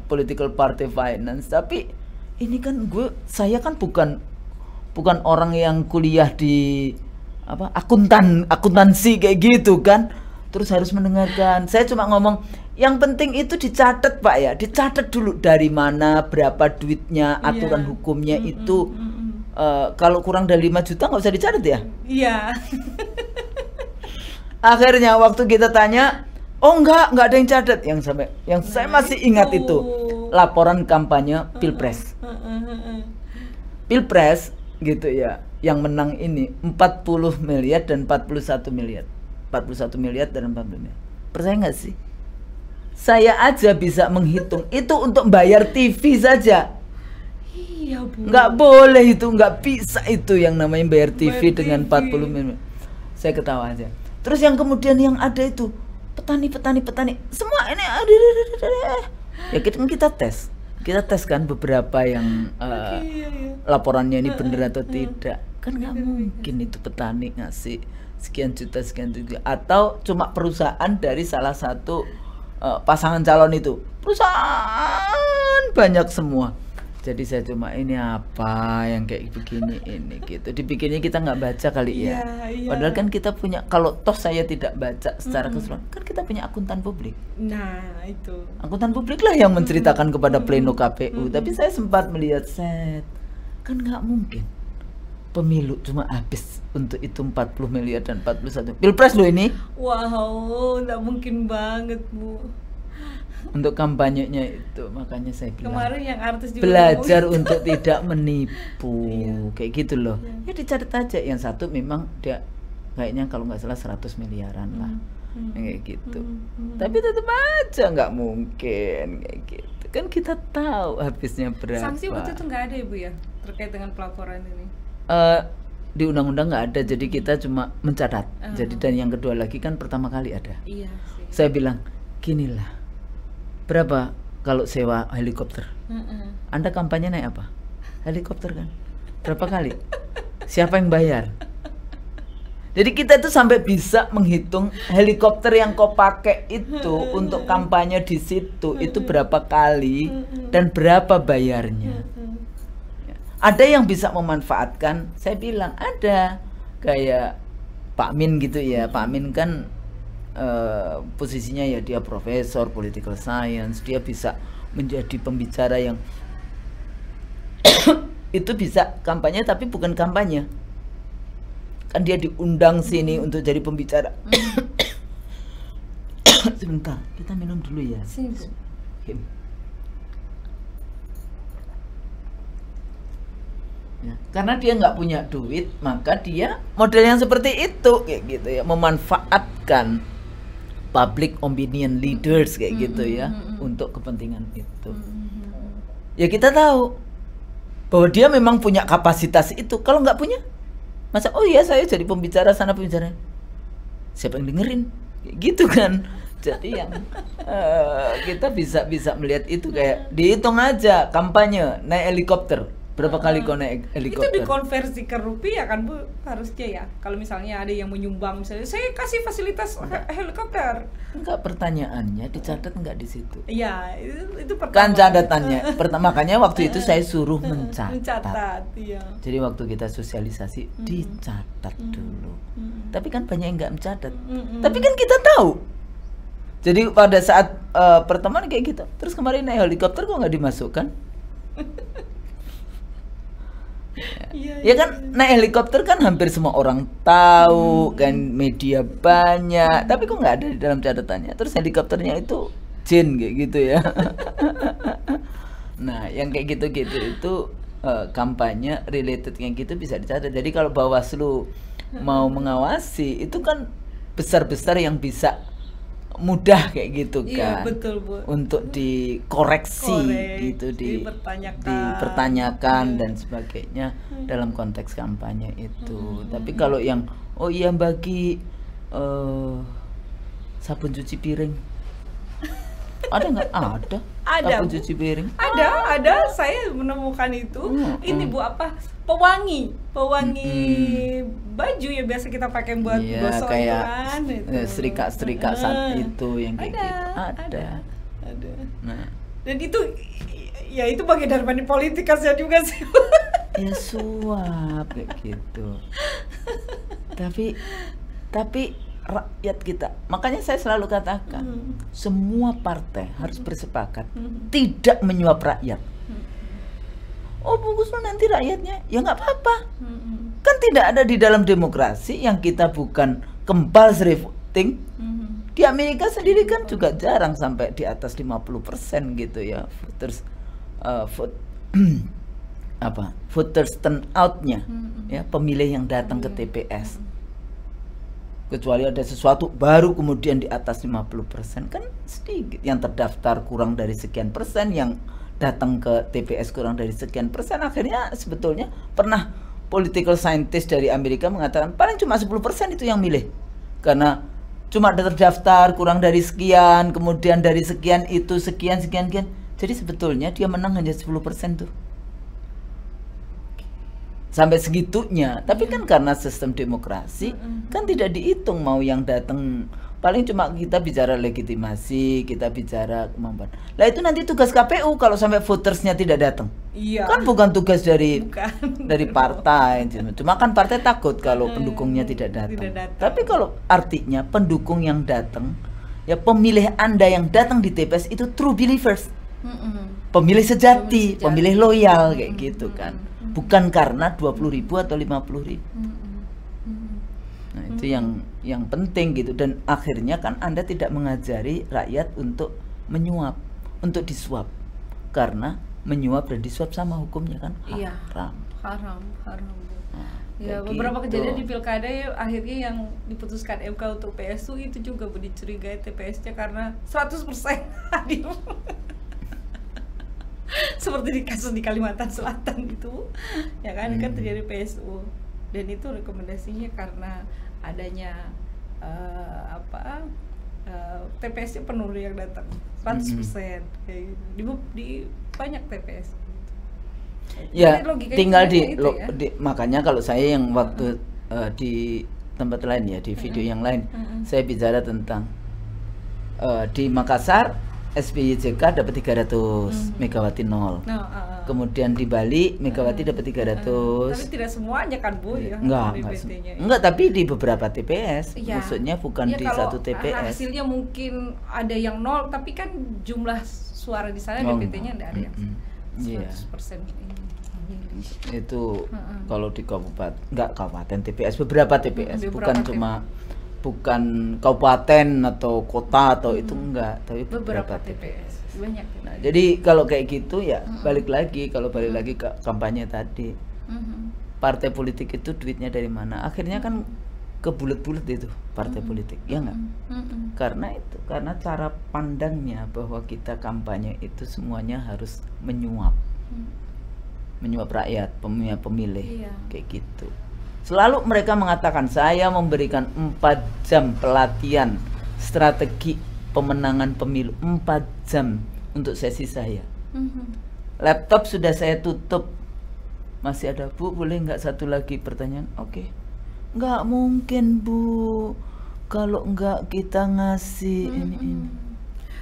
political party finance, tapi ini kan saya kan bukan orang yang kuliah di apa akuntansi kayak gitu kan, terus harus mendengarkan. Saya cuma ngomong yang penting itu dicatat Pak ya, dicatat dulu dari mana, berapa duitnya, aturan hukumnya itu. Kalau kurang dari 5 juta nggak usah dicatat ya? Iya. Akhirnya waktu kita tanya, oh nggak ada yang catat. Yang saya masih ingat itu laporan kampanye Pilpres. Pilpres gitu ya, yang menang ini 40 miliar dan 41 miliar. 41 miliar dan 40 miliar. Percaya nggak sih? Saya aja bisa menghitung itu untuk bayar TV saja. Iya, Bu. Nggak boleh itu, nggak bisa itu yang namanya bayar TV Bayar dengan TV. 40 miliar. Saya ketawa aja. Terus yang kemudian yang ada itu petani semua ini ya kita tes. Kita tes kan beberapa yang laporannya ini benar atau tidak. Kan nggak mungkin itu petani ngasih sekian juta atau cuma perusahaan dari salah satu pasangan calon itu. Perusahaan banyak semua. Jadi saya cuma ini apa yang kayak begini ini gitu. Dibikinnya kita nggak baca kali ya. Iya. Padahal kan kita punya, kalau toh saya tidak baca secara keseluruhan, kan kita punya akuntan publik. Nah, itu. Akuntan publik lah yang menceritakan kepada pleno KPU. Tapi saya sempat melihat kan nggak mungkin pemilu cuma habis untuk itu 40 miliar dan 41. Pilpres loh ini. Wow, nggak mungkin banget, Bu. Untuk kampanyenya itu, makanya saya bilang Kemarin yang artis juga belajar ngomong. untuk tidak menipu. Kayak gitu loh. Ya dicatat aja, yang satu memang dia kayaknya kalau nggak salah 100 miliaran lah. Kayak gitu. Tapi tetap aja nggak mungkin kayak gitu. Kan kita tahu habisnya berapa. Sanksi waktu itu nggak ada ya, Bu ya, terkait dengan pelaporan ini. Di undang-undang nggak ada, jadi kita cuma mencatat. Jadi dan yang kedua lagi kan pertama kali ada. Iya sih. Saya bilang ginilah, berapa kalau sewa helikopter? Anda kampanye naik apa? Helikopter kan? Berapa kali? Siapa yang bayar? Jadi kita tuh sampai bisa menghitung helikopter yang kau pakai itu untuk kampanye di situ itu berapa kali dan berapa bayarnya. Ada yang bisa memanfaatkan, saya bilang ada, kayak Pak Min gitu ya. Pak Min kan posisinya ya dia profesor political science, dia bisa menjadi pembicara yang itu bisa kampanye tapi bukan kampanye. Kan dia diundang sini untuk jadi pembicara. Sebentar, kita minum dulu ya. Sini, Bu. Ya, karena dia nggak punya duit, maka dia model yang seperti itu kayak gitu ya, memanfaatkan public opinion leaders kayak gitu ya untuk kepentingan itu. Ya kita tahu bahwa dia memang punya kapasitas itu. Kalau nggak punya, masa oh iya saya jadi pembicara sana pembicara, siapa yang dengerin kayak gitu kan. Jadi yang kita bisa melihat itu kayak dihitung aja kampanye naik helikopter. Berapa kali kau naik helikopter? Itu dikonversi ke rupiah kan, Bu, harusnya ya. Kalau misalnya ada yang menyumbang, misalnya saya kasih fasilitas helikopter. Enggak, pertanyaannya dicatat enggak di situ? Iya, itu pertama. Kan catatannya. Makanya waktu itu saya suruh mencatat. Iya. Jadi waktu kita sosialisasi dicatat dulu. Tapi kan banyak yang enggak mencatat. Tapi kan kita tahu. Jadi pada saat pertemuan kayak gitu. Terus kemarin naik helikopter kok nggak dimasukkan? Ya kan naik helikopter kan hampir semua orang tahu kan, media banyak, tapi kok nggak ada di dalam catatannya. Terus helikopternya itu jin kayak gitu ya. Nah yang kayak gitu-gitu itu kampanye related yang gitu bisa dicatat. Jadi kalau Bawaslu mau mengawasi itu kan besar-besar yang bisa mudah kayak gitu kan. Iya, betul, Bu. Untuk dikoreksi gitu, dipertanyakan dan sebagainya dalam konteks kampanye itu. Tapi kalau yang oh iya bagi sabun cuci piring ada nggak? Ada sabun cuci piring. Ada. Saya menemukan itu. Ini, Bu, apa? Pewangi baju ya biasa kita pakai buat gosok kayak kan, serika saat itu yang kayak gitu ada. Nah, dan itu ya itu bagian dari money politikasnya juga sih. Ya suap kayak gitu. Tapi rakyat kita, makanya saya selalu katakan semua partai harus bersepakat tidak menyuap rakyat. Oh bagus loh nanti rakyatnya, ya nggak apa-apa. Kan tidak ada di dalam demokrasi yang kita bukan compulsory voting. Di Amerika sendiri kan juga jarang sampai di atas 50% gitu ya voters turnout-nya, ya pemilih yang datang ke TPS. kecuali ada sesuatu baru kemudian di atas 50% kan sedikit yang terdaftar kurang dari sekian persen, yang datang ke TPS kurang dari sekian persen. Akhirnya sebetulnya pernah political scientist dari Amerika mengatakan paling cuma 10% itu yang milih, karena cuma terdaftar kurang dari sekian, kemudian dari sekian itu sekian. Jadi sebetulnya dia menang hanya 10% tuh. Sampai segitunya. Tapi kan karena sistem demokrasi kan tidak dihitung mau yang datang. Paling cuma kita bicara legitimasi, kita bicara kemampuan. Lah itu nanti tugas KPU kalau sampai votersnya tidak datang. Iya. Kan bukan tugas dari Bukan. dari partai. Cuma kan partai takut kalau pendukungnya tidak datang. Tapi kalau artinya pendukung yang datang, ya pemilih Anda yang datang di TPS itu true believers. Pemilih sejati, pemilih loyal kayak gitu kan. Bukan karena 20.000 atau 50.000. Nah, itu yang penting gitu. Dan akhirnya kan Anda tidak mengajari rakyat untuk menyuap, untuk disuap. Karena menyuap dan disuap sama hukumnya kan Iya. haram. Nah, ya, kayak beberapa gitu. kejadian di pilkada ya, akhirnya yang diputuskan MK untuk PSU itu juga dicurigai TPS-nya karena 100% hadir. Seperti di kasus di Kalimantan Selatan itu, ya kan, kan terjadi PSU, dan itu rekomendasinya karena adanya TPS-nya penuh yang datang 100%, kayak gitu. Di banyak TPS. Ya, Jadi tinggal itu ya. makanya kalau saya yang waktu di tempat lain ya, di video yang lain, saya bicara tentang di Makassar SBY-JK dapat 300, Megawati 0. Kemudian di Bali Megawati dapat 300. Tapi tidak semuanya kan Bu ya. Enggak, tapi di beberapa TPS. Iya. Maksudnya bukan Ya, di kalau satu TPS. hasilnya mungkin ada yang 0, tapi kan jumlah suara di sana DPT-nya enggak ada yang 100% ini. Itu kalau di kabupaten TPS, beberapa TPS, bukan kabupaten atau kota atau itu enggak, tapi beberapa TPS. Banyak. Nah, jadi kalau kayak gitu ya balik lagi ke kampanye tadi. Partai politik itu duitnya dari mana? Akhirnya kan ke bulet-bulet itu partai politik, ya enggak? Karena cara pandangnya bahwa kita kampanye itu semuanya harus menyuap rakyat, pemilih, kayak gitu. Selalu mereka mengatakan saya memberikan 4 jam pelatihan strategi pemenangan pemilu, 4 jam untuk sesi saya. Laptop sudah saya tutup. Masih ada Bu, boleh nggak satu lagi pertanyaan? Oke. Nggak mungkin Bu, kalau nggak kita ngasih ini.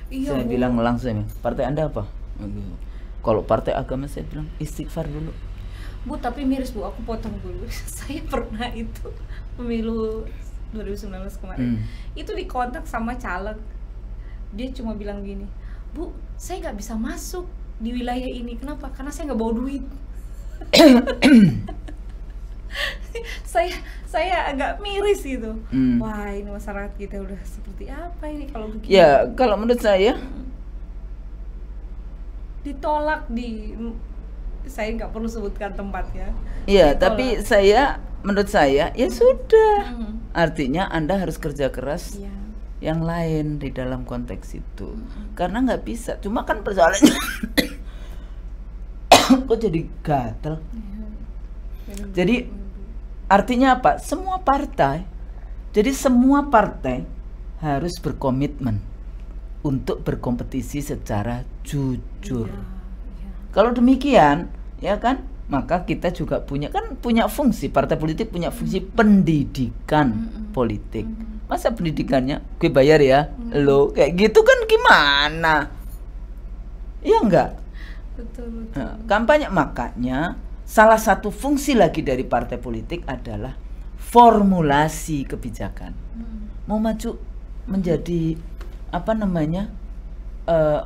Iya, Saya Bu. bilang langsung, partai Anda apa? Kalau partai agama saya bilang istighfar dulu. Bu, tapi miris Bu, aku potong dulu. Saya pernah itu pemilu 2019 kemarin. Itu dikontak sama caleg. Dia cuma bilang gini, Bu, saya nggak bisa masuk di wilayah ini. Kenapa? Karena saya nggak bawa duit. saya agak miris gitu. Wah, ini masyarakat kita udah seperti apa ini kalau begini? Ya, kalau menurut saya ditolak saya nggak perlu sebutkan tempatnya. Iya, tapi menurut saya ya sudah. Artinya Anda harus kerja keras yang lain di dalam konteks itu. Karena nggak bisa. Cuma kan persoalannya kok jadi gatel. Jadi artinya apa? Semua partai harus berkomitmen untuk berkompetisi secara jujur. Kalau demikian, ya kan, maka kita juga punya fungsi, partai politik punya fungsi pendidikan politik. Masa pendidikannya gue bayar ya, lo kayak gitu kan gimana? Iya enggak? Betul. Nah, kampanye, makanya salah satu fungsi lagi dari partai politik adalah formulasi kebijakan. Mau maju menjadi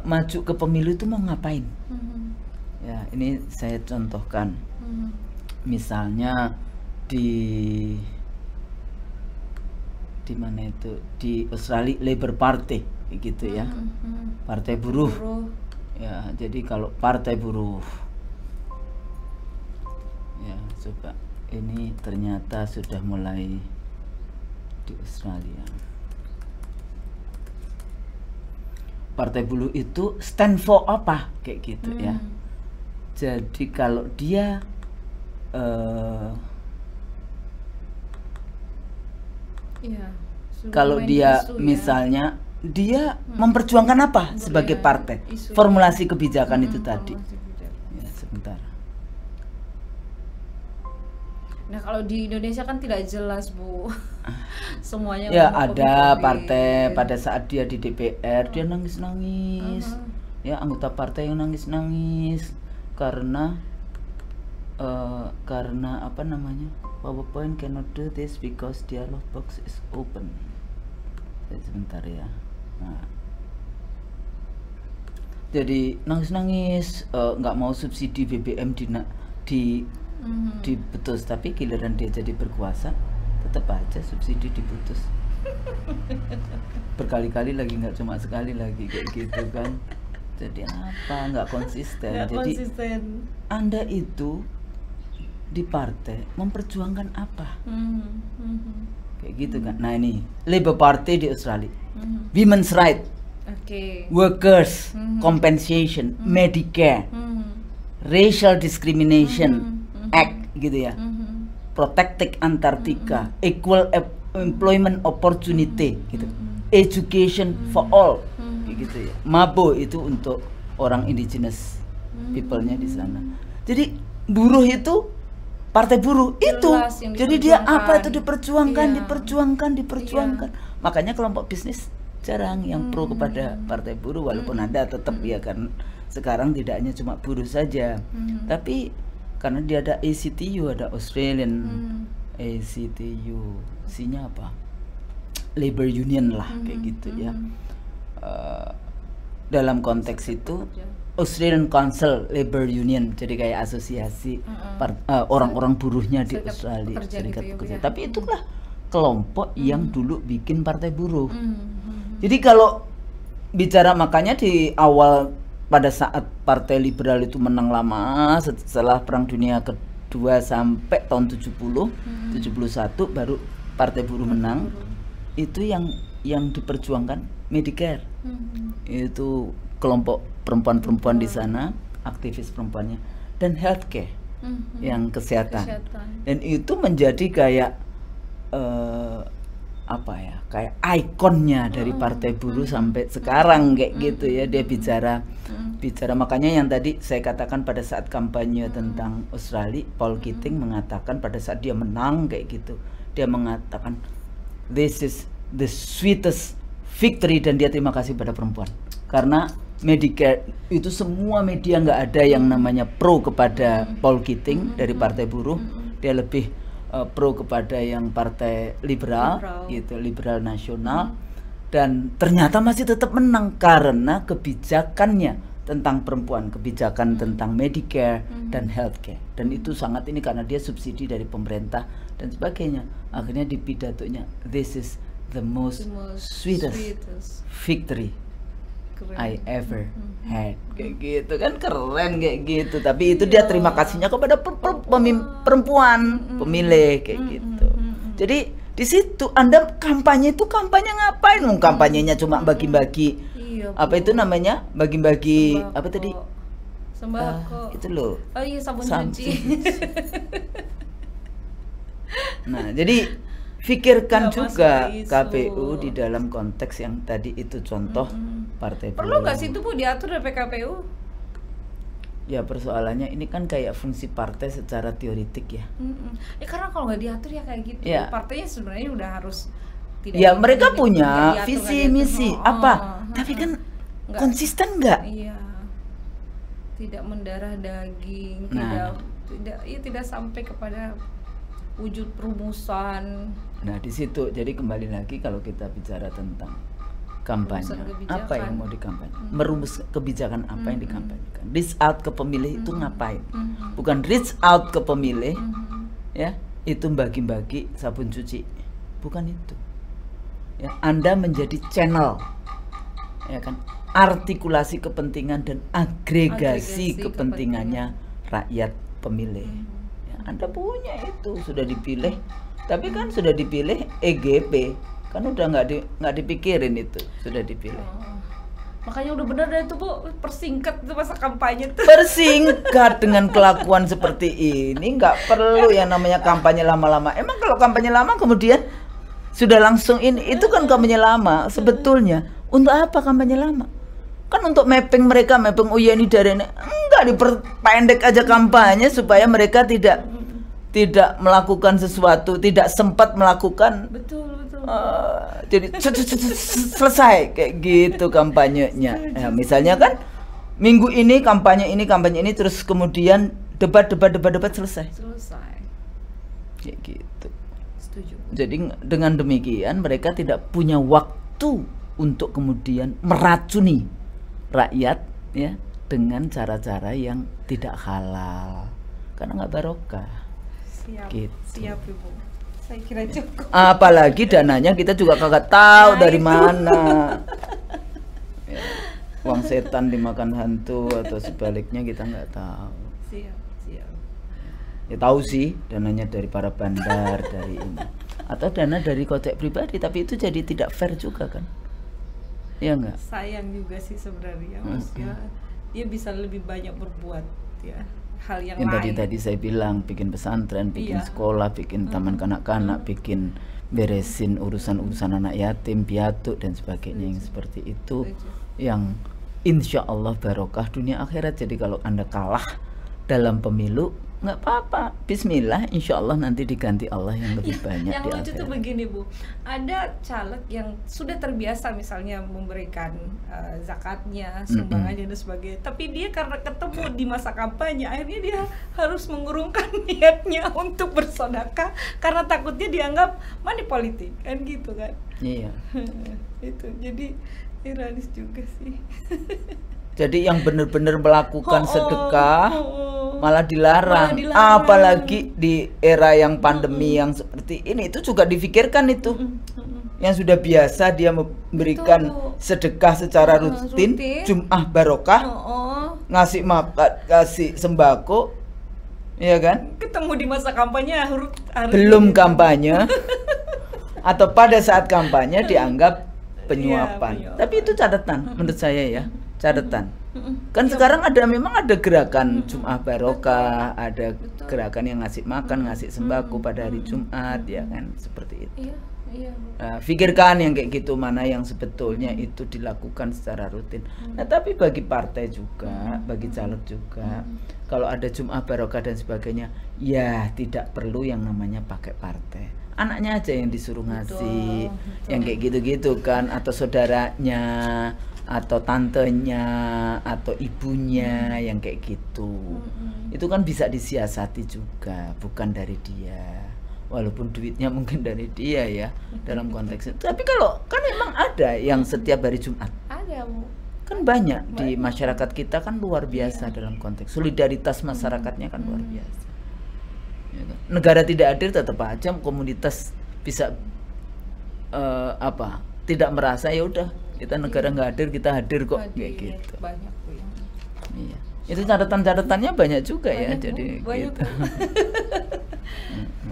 maju ke pemilu itu mau ngapain? Ya, ini saya contohkan. Misalnya di mana itu, di Australia Labour Party gitu ya. Partai buruh. Ya, jadi kalau partai buruh, ya coba ini ternyata sudah mulai di Australia. Partai buruh itu stand for apa kayak gitu ya. Jadi kalau dia kalau dia misalnya dia memperjuangkan apa sebagai partai, formulasi kebijakan itu tadi. Ya, sebentar. Nah kalau di Indonesia kan tidak jelas Bu, semuanya. Ya ada partai pada saat dia di DPR dia nangis-nangis, ya anggota partai yang nangis-nangis karena apa namanya, PowerPoint cannot do this because dialog box is open. Sebentar ya. Nah. Jadi nangis-nangis nggak mau subsidi BBM diputus, tapi giliran dia jadi berkuasa tetap aja subsidi diputus berkali-kali lagi, nggak cuma sekali lagi kayak gitu kan. Jadi apa, nggak konsisten. Jadi Anda itu di partai memperjuangkan apa kayak gitu kan. Nah ini Labour Party di Australia, women's right, workers compensation, Medicare, racial discrimination Act gitu ya, Protected Antarctica, Equal Employment Opportunity gitu, Education for all gitu ya. Mabo itu untuk orang indigenous people-nya di sana. Jadi buruh itu, partai buruh itu, jadi dia apa itu diperjuangkan. Makanya kelompok bisnis jarang yang pro kepada partai buruh, walaupun ada tetap ya kan. Sekarang tidak hanya cuma buruh saja, tapi karena dia ada ACTU, ada Australian ACTU, isinya apa? Labor Union lah kayak gitu ya. Dalam konteks itu Australian Council Labor Union, jadi kayak asosiasi orang-orang buruhnya di Australia, serikat pekerja. Tapi itulah kelompok yang dulu bikin partai buruh. Jadi kalau bicara, makanya di awal pada saat partai liberal itu menang lama setelah Perang Dunia Kedua sampai tahun 71 baru partai buruh menang. Itu yang diperjuangkan Medicare. Itu kelompok perempuan-perempuan di sana, aktivis perempuannya, dan healthcare, yang kesehatan. Dan itu menjadi kayak apa ya, kayak ikonnya dari partai buruh sampai sekarang kayak gitu ya. Dia bicara makanya yang tadi saya katakan pada saat kampanye tentang Australia, Paul Keating mengatakan pada saat dia menang kayak gitu, dia mengatakan this is the sweetest victory, dan dia terima kasih pada perempuan karena Medicare itu semua media nggak ada yang namanya pro kepada Paul Keating dari partai buruh. Dia lebih pro kepada yang partai liberal gitu, liberal nasional, dan ternyata masih tetap menang karena kebijakannya tentang perempuan, kebijakan tentang Medicare dan healthcare. Dan itu sangat ini karena dia subsidi dari pemerintah dan sebagainya. Akhirnya di pidatonya, this is the most sweetest victory I ever had, kayak gitu kan, keren kayak gitu. Tapi itu dia terima kasihnya kepada perempuan pemilih kayak gitu. Jadi di situ Anda kampanye itu kampanye ngapain? Kampanyenya cuma bagi-bagi apa itu namanya, bagi-bagi apa tadi, sembako itu loh, oh iya, sabun cuci. Nah jadi pikirkan juga KPU di dalam konteks yang tadi itu contoh partai buruh. Perlu nggak sih itu Bu diatur dari PKPU? Ya persoalannya ini kan kayak fungsi partai secara teoritik ya. Ya karena kalau nggak diatur ya kayak gitu, partainya sebenarnya udah harus tidak. Ya mereka punya visi misi apa, tapi kan enggak, konsisten nggak? Iya. Tidak mendarah daging, tidak sampai kepada wujud perumusan. Nah di situ jadi kembali lagi kalau kita bicara tentang kampanye, apa yang mau dikampanyekan, merumus kebijakan apa yang dikampanyekan, reach out ke pemilih itu ngapain, bukan reach out ke pemilih ya itu bagi-bagi sabun cuci, bukan itu ya. Anda menjadi channel ya kan, artikulasi kepentingan dan agregasi kepentingannya rakyat pemilih ya. Anda punya itu, sudah dipilih Tapi kan sudah dipilih EGP, kan udah nggak dipikirin itu, sudah dipilih. Makanya udah benar deh itu Bu, persingkat itu masa kampanye tuh. Persingkat dengan kelakuan seperti ini, nggak perlu yang namanya kampanye lama-lama. Emang kalau kampanye lama kemudian sudah langsung itu kan kampanye lama sebetulnya. Untuk apa kampanye lama? Kan untuk mapping mereka, mapping ini dari ini. Enggak, diperpendek aja kampanye supaya mereka tidak melakukan sesuatu, tidak sempat melakukan. Betul. Jadi selesai kayak gitu kampanyenya. Ya, misalnya kan minggu ini kampanye ini terus kemudian debat selesai. Kayak gitu. Setuju. Jadi dengan demikian mereka tidak punya waktu untuk kemudian meracuni rakyat ya dengan cara-cara yang tidak halal karena nggak barokah. Siap. Gitu. Siap Ibu. Saya kira cukup. Apalagi dananya kita juga kagak tahu dari mana. Ya, uang setan dimakan hantu atau sebaliknya kita nggak tahu. Siap. Ya tahu sih dananya dari para bandar dari ini atau dana dari kocek pribadi, tapi itu jadi tidak fair juga kan? Ya enggak? Sayang juga sih sebenarnya Mas ya. Dia bisa lebih banyak berbuat ya. Hal yang lain. Tadi saya bilang bikin pesantren, bikin sekolah, bikin taman kanak-kanak, bikin beresin urusan anak yatim, piatu dan sebagainya yang seperti itu yang insya Allah barokah dunia akhirat. Jadi kalau Anda kalah dalam pemilu nggak apa-apa, bismillah, insya Allah nanti diganti Allah yang lebih banyak yang di lucu akhirat. tuh begini Bu, ada caleg yang sudah terbiasa misalnya memberikan zakatnya, sumbangannya dan sebagainya, tapi dia karena ketemu di masa kampanye akhirnya dia harus mengurungkan niatnya untuk bersedekah karena takutnya dianggap money politik kan gitu kan. Iya. Itu jadi ironis juga sih. Jadi yang benar-benar melakukan sedekah malah dilarang. Apalagi di era yang pandemi yang seperti ini, itu juga difikirkan itu. Yang sudah biasa dia memberikan sedekah secara rutin, Jum'ah barokah, ngasih makan, kasih sembako, ya kan? Ketemu di masa kampanye belum kampanye atau pada saat kampanye dianggap penyuapan. Tapi itu catatan menurut saya ya. Catatan kan sekarang memang ada gerakan Jum'ah barokah, ada gerakan yang ngasih makan, ngasih sembako pada hari Jumat ya kan, seperti itu. Pikirkan yang kayak gitu mana yang sebetulnya itu dilakukan secara rutin. Nah tapi bagi partai juga, bagi caleg juga, kalau ada Jum'ah barokah dan sebagainya, ya tidak perlu yang namanya pakai partai. Anaknya aja yang disuruh ngasih, yang kayak gitu-gitu kan, atau saudaranya, atau tantenya, atau ibunya yang kayak gitu. Itu kan bisa disiasati juga, bukan dari dia. Walaupun duitnya mungkin dari dia ya dalam konteks itu. Tapi kalau kan memang ada yang setiap hari Jumat. Ada Bu. Kan banyak di masyarakat kita kan luar biasa dalam konteks solidaritas masyarakatnya kan luar biasa. Ya kan? Negara tidak hadir tetap aja komunitas bisa tidak merasa ya udah kita negara nggak hadir, kita hadir kok kayak gitu. Banyak Bu ya. Iya. Itu catatan-catatannya banyak juga ya, jadi banyak, gitu.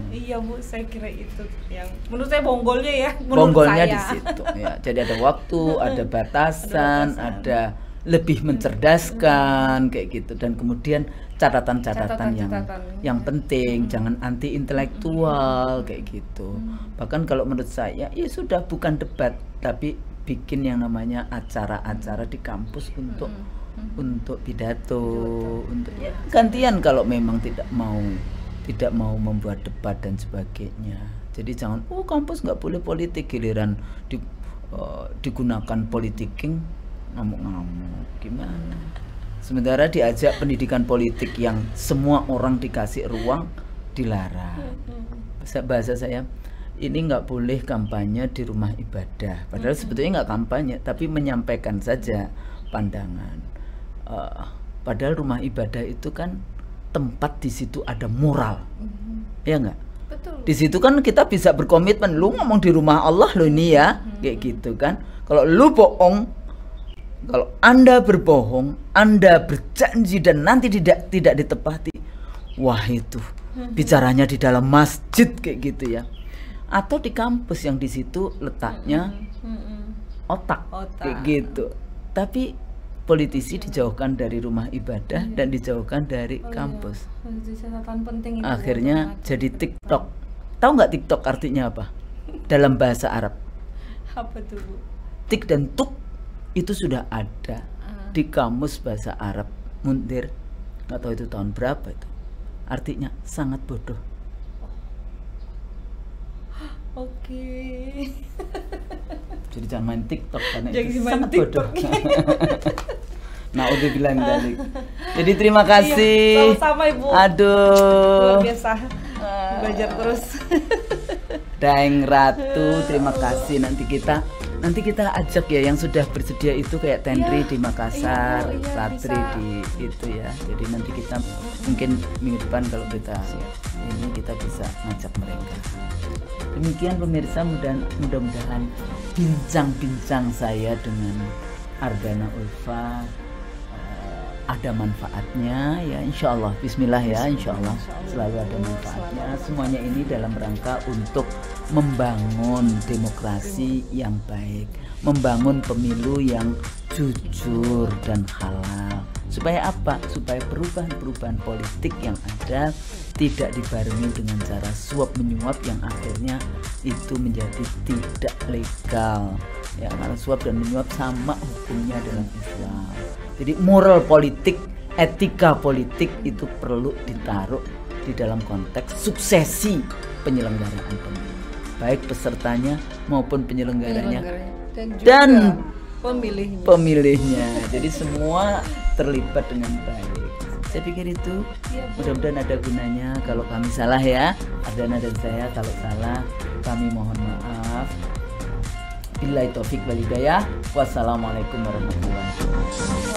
Iya Bu, saya kira itu yang menurut saya bonggolnya ya. Bonggolnya di situ ya. Jadi ada waktu, ada batasan, ada lebih mencerdaskan kayak gitu, dan kemudian catatan-catatan yang penting, jangan anti intelektual kayak gitu. Bahkan kalau menurut saya ya sudah bukan debat, tapi bikin yang namanya acara-acara di kampus untuk pidato, untuk ya gantian kalau memang tidak mau membuat debat dan sebagainya. Jadi jangan kampus nggak boleh politik, giliran digunakan politiking ngamuk-ngamuk gimana. Sementara diajak pendidikan politik yang semua orang dikasih ruang dilarang. Bahasa saya ini nggak boleh kampanye di rumah ibadah, padahal sebetulnya nggak kampanye tapi menyampaikan saja pandangan. Padahal rumah ibadah itu kan tempat, di situ ada moral, ya nggak? Betul. Di situ kan kita bisa berkomitmen, lu ngomong di rumah Allah lo ini ya, kayak gitu kan. Kalau lu bohong, kalau Anda berbohong, Anda berjanji dan nanti tidak ditepati, wah itu bicaranya di dalam masjid kayak gitu ya. atau di kampus yang di situ letaknya otak kayak gitu. Tapi politisi dijauhkan dari rumah ibadah dan dijauhkan dari kampus. Catatan penting itu. Akhirnya jadi TikTok. Tahu nggak TikTok artinya apa? Dalam bahasa Arab. Apa tuh, Bu? Tik dan tuk itu sudah ada di kamus bahasa Arab. Mundir, nggak tahu itu tahun berapa itu. Artinya sangat bodoh. Oke. Jadi jangan main TikTok karena Jangan itu main sangat TikTok. bodoh. Naudzubillah min dzalik. Jadi terima kasih. Sama-sama, Ibu. Aduh. Luar biasa. Belajar terus. Daeng Ratu, terima kasih. Nanti kita ajak ya yang sudah bersedia itu kayak Tenri di Makassar, Ratri bisa. di itu ya. Jadi nanti kita mungkin minggu depan kalau kita ini kita bisa ngajak mereka. Demikian pemirsa, mudah-mudahan bincang-bincang saya dengan Ardana Ulfa ada manfaatnya ya, insya Allah. Bismillah ya, insya Allah selalu ada manfaatnya. Semuanya ini dalam rangka untuk membangun demokrasi yang baik, membangun pemilu yang jujur dan halal. Supaya apa? Supaya perubahan-perubahan politik yang ada tidak dibarengi dengan cara suap menyuap yang akhirnya itu menjadi tidak legal. Ya, karena suap dan menyuap sama hukumnya dalam Islam. Jadi moral politik, etika politik itu perlu ditaruh di dalam konteks suksesi penyelenggaraan pemilu, baik pesertanya maupun penyelenggaranya dan pemilihnya. Jadi semua terlibat dengan baik. Saya pikir itu mudah-mudahan ada gunanya. Kalau kami salah ya, Ardana dan saya kalau salah kami mohon maaf. Billahi taufik wal hidayah. Wassalamualaikum warahmatullahi wabarakatuh.